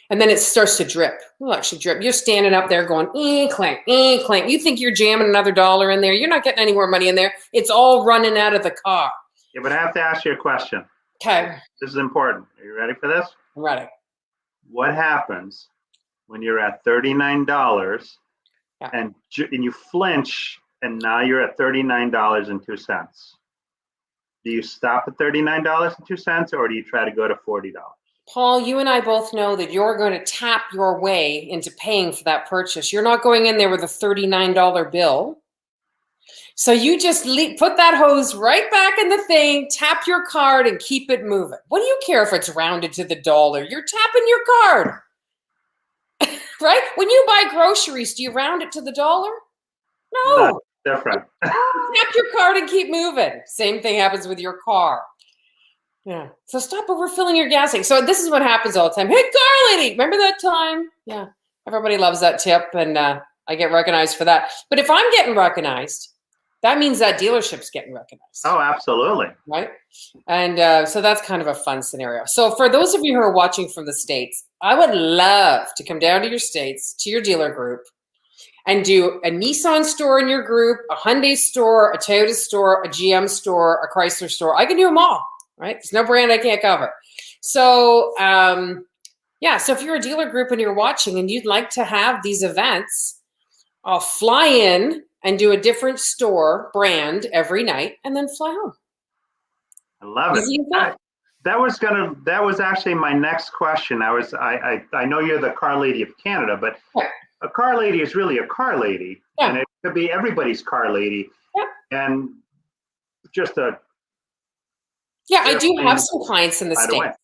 And then it starts to drip. It'll actually drip. You're standing up there going, clank, clank. You think you're jamming another $1 in there. You're not getting any more money in there. It's all running out of the car. Yeah, but I have to ask you a question. Okay. This is important. Are you ready for this? I'm ready. What happens when you're at $39 and you flinch and now you're at $39.02? Do you stop at $39.02 or do you try to go to $40? Paul, you and I both know that you're going to tap your way into paying for that purchase. You're not going in there with a $39 bill. So you just put that hose right back in the thing, tap your card, and keep it moving. What do you care if it's rounded to the dollar? You're tapping your card. Right? When you buy groceries, do you round it to the dollar? No. That's different. Tap your card and keep moving. Same thing happens with your car. Yeah. So stop overfilling your gas tank. So this is what happens all the time. Hey, Car Lady, remember that time? Yeah. Everybody loves that tip, and I get recognized for that. But if I'm getting recognized, that means that dealership's getting recognized. Oh, absolutely. Right. And so that's kind of a fun scenario. So for those of you who are watching from the States, I would love to come down to your States, to your dealer group, and do a Nissan store in your group, a Hyundai store, a Toyota store, a GM store, a Chrysler store. I can do them all, right? There's no brand I can't cover. So, so if you're a dealer group and you're watching and you'd like to have these events, I'll fly in and do a different store brand every night and then fly home. I love it. That was actually my next question. I know you're the car lady of Canada, but a car lady is really a car lady, and it could be everybody's car lady. And just a I do have some clients in the States.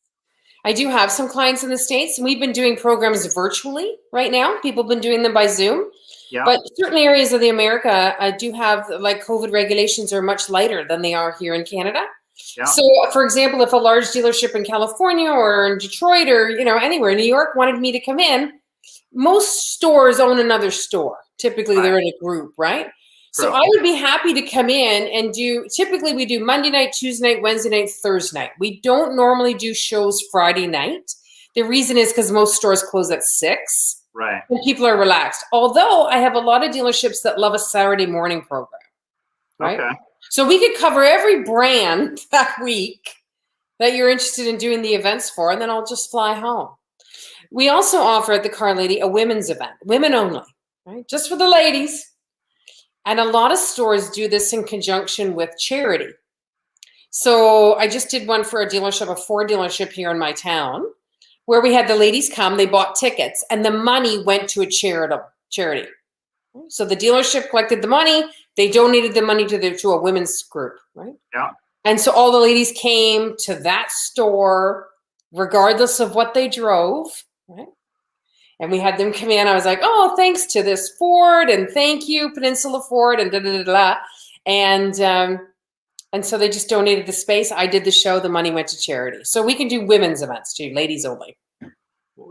I do have some clients in the States, and we've been doing programs virtually right now. People have been doing them by Zoom. Yeah. But certain areas of the America do have, like, COVID regulations are much lighter than they are here in Canada. Yeah. So, for example, if a large dealership in California or in Detroit or, anywhere, New York wanted me to come in, most stores own another store. Typically, they're in a group, right? So I would be happy to come in and typically we do Monday night, Tuesday night, Wednesday night, Thursday night. We don't normally do shows Friday night. The reason is because most stores close at 6. Right. And people are relaxed. Although I have a lot of dealerships that love a Saturday morning program. Right. Okay. So we could cover every brand that week that you're interested in doing the events for, and then I'll just fly home. We also offer at the Car Lady a women's event, women only, right? Just for the ladies. And a lot of stores do this in conjunction with charity. So I just did one for a dealership, a Ford dealership here in my town, where we had the ladies come, they bought tickets, and the money went to a charity. So the dealership collected the money, they donated the money to a women's group, right? Yeah. And so all the ladies came to that store, regardless of what they drove, right? And we had them come in. I was like, oh, thanks to this Ford, and thank you, Peninsula Ford, and da-da-da-da. And so they just donated the space. I did the show. The money went to charity. So we can do women's events too, ladies only.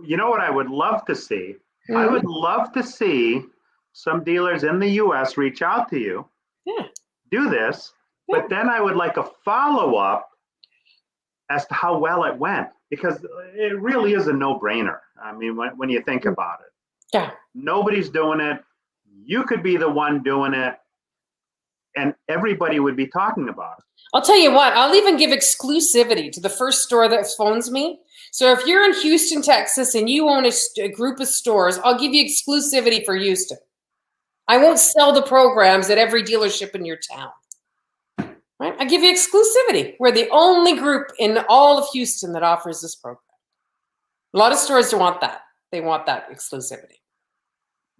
You know what I would love to see? Mm-hmm. I would love to see some dealers in the U.S. reach out to you, do this, but then I would like a follow-up as to how well it went, because it really is a no-brainer. I mean, when you think about it, nobody's doing it. You could be the one doing it, and everybody would be talking about it. I'll tell you what, I'll even give exclusivity to the first store that phones me. So if you're in Houston, Texas, and you own a group of stores, I'll give you exclusivity for Houston. I won't sell the programs at every dealership in your town. Right? I give you exclusivity. We're the only group in all of Houston that offers this program. A lot of stores don't want that. They want that exclusivity.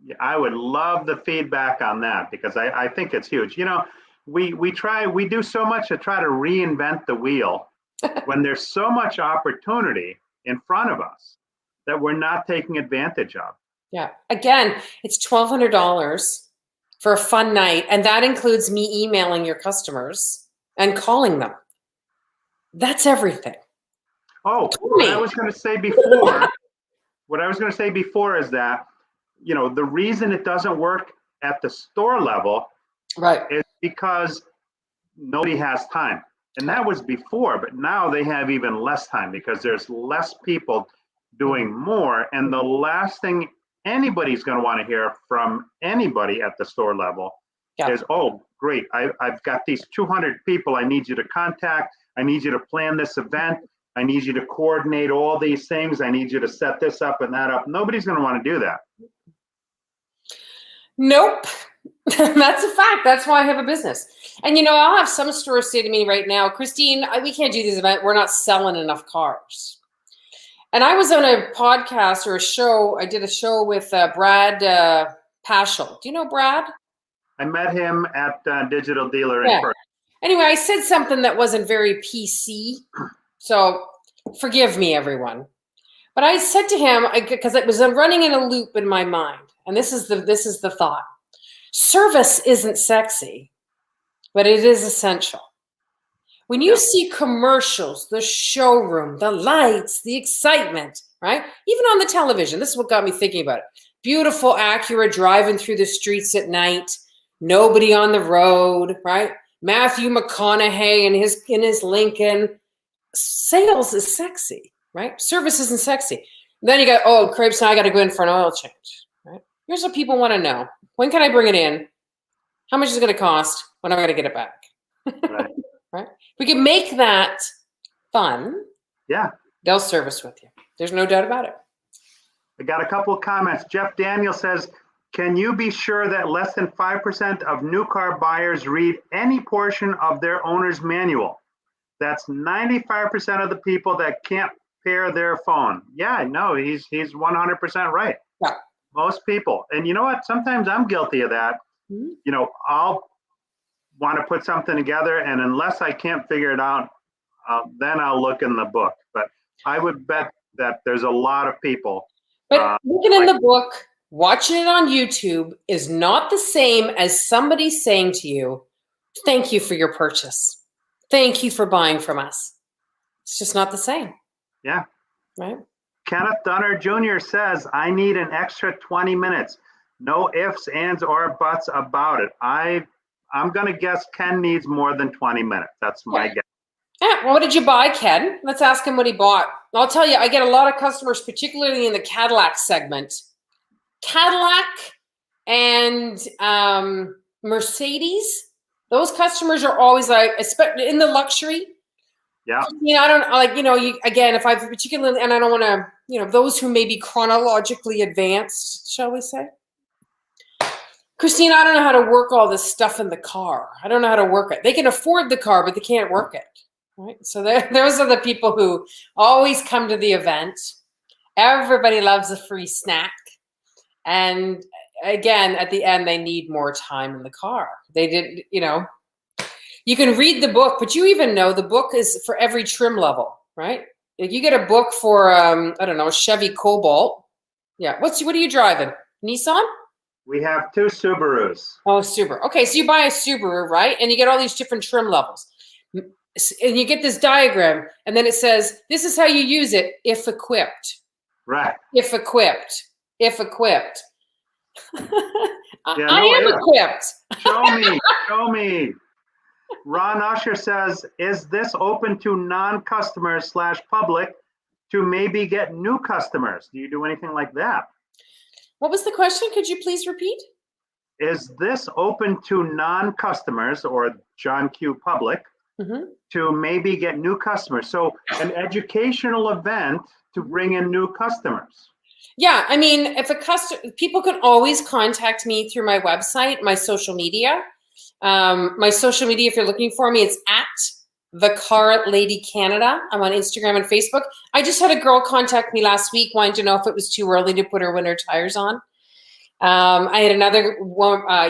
Yeah, I would love the feedback on that, because I think it's huge. We do so much to try to reinvent the wheel when there's so much opportunity in front of us that we're not taking advantage of. Yeah. Again, it's $1,200 for a fun night, and that includes me emailing your customers and calling them. That's everything. Oh, what I was going to say before is that, the reason it doesn't work at the store level, is because nobody has time. And that was before, but now they have even less time because there's less people doing more. And the last thing anybody's going to want to hear from anybody at the store level is, oh, great, I've got these 200 people I need you to contact. I need you to plan this event. I need you to coordinate all these things. I need you to set this up and that up. Nobody's going to want to do that. Nope. That's a fact. That's why I have a business. And, I'll have some stores say to me right now, Christine, we can't do this event. We're not selling enough cars. And I was on a podcast or a show. I did a show with Brad Paschal. Do you know Brad? I met him at Digital Dealer in person. Anyway, I said something that wasn't very PC. So forgive me, everyone. But I said to him, because it was running in a loop in my mind, and this is the thought. Service isn't sexy, but it is essential. When you see commercials, the showroom, the lights, the excitement, right? Even on the television, this is what got me thinking about it. Beautiful Acura driving through the streets at night, nobody on the road, right? Matthew McConaughey in his Lincoln. Sales is sexy, right? Service isn't sexy. And then you go, oh, Crepes, now I got to go in for an oil change, right? Here's what people want to know. When can I bring it in? How much is it going to cost? When am I going to get it back? Right. Right? We can make that fun. Yeah. They'll service with you. There's no doubt about it. I got a couple of comments. Jeff Daniel says, can you be sure that less than 5% of new car buyers read any portion of their owner's manual? That's 95% of the people that can't pair their phone. Yeah, no, he's 100% right. Yeah. Most people. And you know what? Sometimes I'm guilty of that. Mm-hmm. You know, I'll want to put something together, and unless I can't figure it out, then I'll look in the book. But I would bet that there's a lot of people. But looking in the book, watching it on YouTube is not the same as somebody saying to you, thank you for your purchase. Thank you for buying from us. It's just not the same. Yeah. Right? Kenneth Dunner Jr. says, I need an extra 20 minutes. No ifs, ands, or buts about it. I'm going to guess Ken needs more than 20 minutes. That's my guess. Yeah, well, what did you buy, Ken? Let's ask him what he bought. I'll tell you, I get a lot of customers, particularly in the Cadillac segment. Cadillac and Mercedes, those customers are always like, especially in the luxury. Yeah. You know, I don't like, you know, again, if I particularly, and I don't want to, you know, those who may be chronologically advanced, shall we say? Christine, I don't know how to work all this stuff in the car. I don't know how to work it. They can afford the car, but they can't work it. Right? So those are the people who always come to the event. Everybody loves a free snack. And again, at the end, they need more time in the car. They didn't, you know, you can read the book, but you even know the book is for every trim level, right? If you get a book for, I don't know, Chevy Cobalt. Yeah. What are you driving? Nissan? We have 2 Subarus. Oh, Subaru. Okay, so you buy a Subaru, right? And you get all these different trim levels. And you get this diagram, and then it says, this is how you use it if equipped. Right. If equipped. If equipped. Yeah, I am equipped. Show me. Ron Usher says, is this open to non-customers / public to maybe get new customers? Do you do anything like that? What was the question? Could you please repeat? Is this open to non-customers or John Q. public to maybe get new customers? So an educational event to bring in new customers. Yeah, I mean, if people can always contact me through my website, my social media. My social media, if you're looking for me, it's at The Car Lady Canada. I'm on Instagram and Facebook. I just had a girl contact me last week wanting to know if it was too early to put her winter tires on. I had another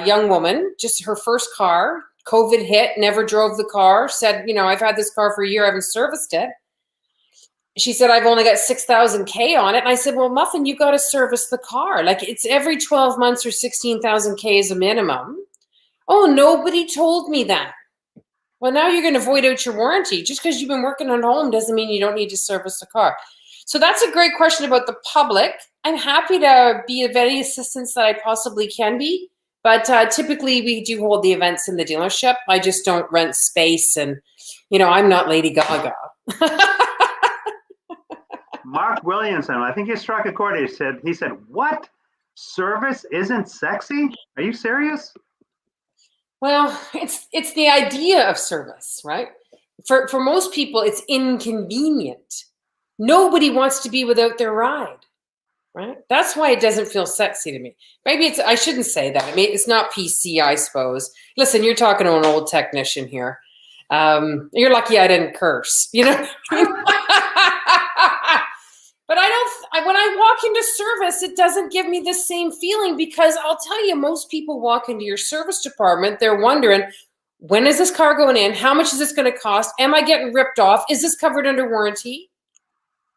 young woman, just her first car, COVID hit, never drove the car, said, you know, I've had this car for a year, I haven't serviced it. She said, I've only got 6,000 K on it. And I said, well, Muffin, you got to service the car. Like it's every 12 months or 16,000 K is a minimum. Oh, nobody told me that. Well, now you're going to void out your warranty. Just because you've been working at home doesn't mean you don't need to service the car. So that's a great question about the public. I'm happy to be of any assistance that I possibly can be. But typically we do hold the events in the dealership. I just don't rent space. And, you know, I'm not Lady Gaga. Mark Williamson, I think he struck a chord. He said, what? Service isn't sexy? Are you serious? Well, it's the idea of service, right? For most people, it's inconvenient. Nobody wants to be without their ride, right? That's why it doesn't feel sexy to me. Maybe I shouldn't say that. I mean, it's not PC, I suppose. Listen, you're talking to an old technician here. You're lucky I didn't curse, you know? But when I walk into service, it doesn't give me the same feeling because I'll tell you, most people walk into your service department, they're wondering, when is this car going in? How much is this going to cost? Am I getting ripped off? Is this covered under warranty?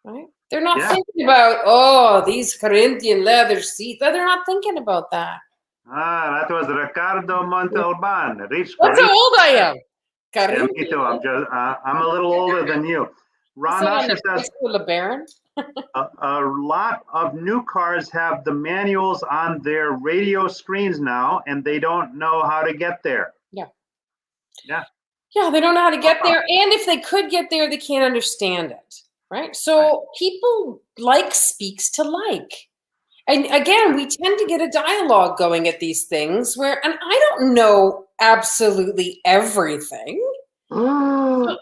Right? They're not thinking about, oh, these Corinthian leather seats. They're not thinking about that. That was Ricardo Montalban. That's how old I am. Yeah, me too. I'm a little older than you. Ron Usher says, LeBaron? a lot of new cars have the manuals on their radio screens now, and they don't know how to get there. Yeah. Yeah. Yeah, they don't know how to get there. And if they could get there, they can't understand it. Right? So people like speaks to like. And again, we tend to get a dialogue going at these things where, and I don't know absolutely everything. You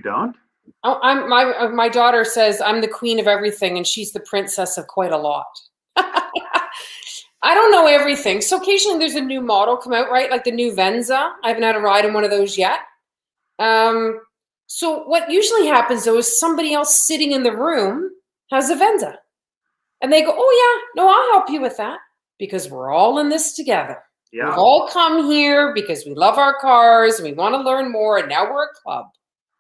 don't? Oh, my daughter says I'm the queen of everything and she's the princess of quite a lot. I don't know everything. So occasionally there's a new model come out, right? Like the new Venza. I haven't had a ride in one of those yet. So what usually happens though is somebody else sitting in the room has a Venza. And they go, oh yeah, no, I'll help you with that because we're all in this together. Yeah. We've all come here because we love our cars and we want to learn more. And now we're a club,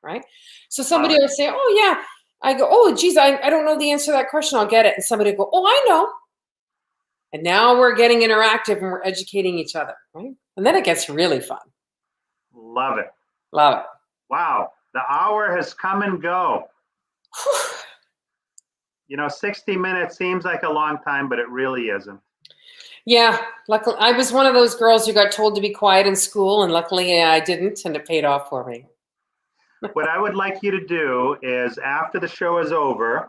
right? So somebody will say, oh yeah. I go, oh geez, I don't know the answer to that question. I'll get it. And somebody will go, oh, I know. And now we're getting interactive and we're educating each other, right? And then it gets really fun. Love it. Love it. Wow. The hour has come and go. You know, 60 minutes seems like a long time, but it really isn't. Yeah. Luckily, I was one of those girls who got told to be quiet in school, and luckily I didn't, and it paid off for me. What I would like you to do is after the show is over,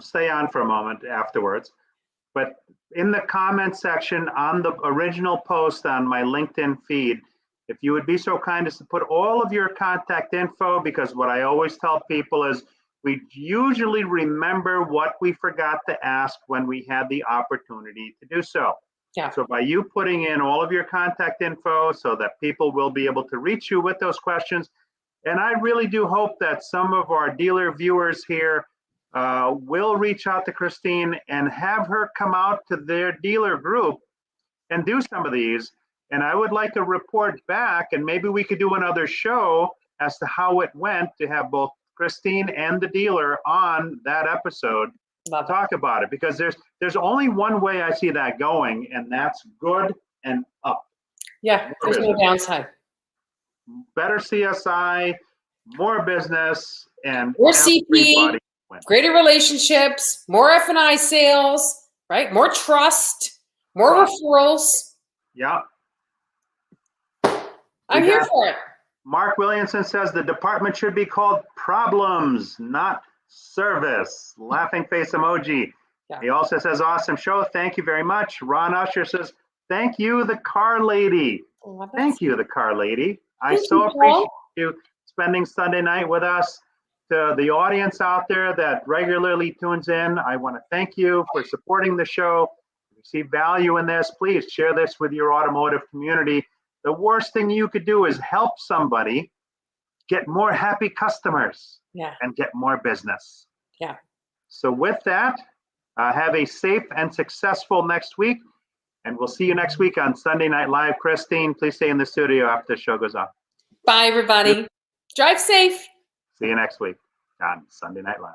stay on for a moment afterwards, but in the comment section on the original post on my LinkedIn feed, if you would be so kind as to put all of your contact info, because what I always tell people is we usually remember what we forgot to ask when we had the opportunity to do so. Yeah. So by you putting in all of your contact info so that people will be able to reach you with those questions, and I really do hope that some of our dealer viewers here will reach out to Christine and have her come out to their dealer group and do some of these. And I would like to report back, and maybe we could do another show as to how it went to have both Christine and the dealer on that episode to talk about it, because there's only one way I see that going, and that's good and up. Yeah, there's no downside. Better CSI, more business, and more CP, greater relationships, more F&I sales, right? More trust, more referrals. Yeah. I'm here for it. Mark Williamson says the department should be called problems, not service. Laughing face emoji. Yeah. He also says, awesome show. Thank you very much. Ron Usher says, thank you, the car lady. Thank you, the car lady. I so appreciate you spending Sunday night with us. To the audience out there that regularly tunes in, I want to thank you for supporting the show. If you see value in this, please share this with your automotive community. The worst thing you could do is help somebody get more happy customers and get more business. Yeah. So with that, have a safe and successful next week. And we'll see you next week on Sunday Night Live. Christine, please stay in the studio after the show goes on. Bye, everybody. Drive safe. See you next week on Sunday Night Live.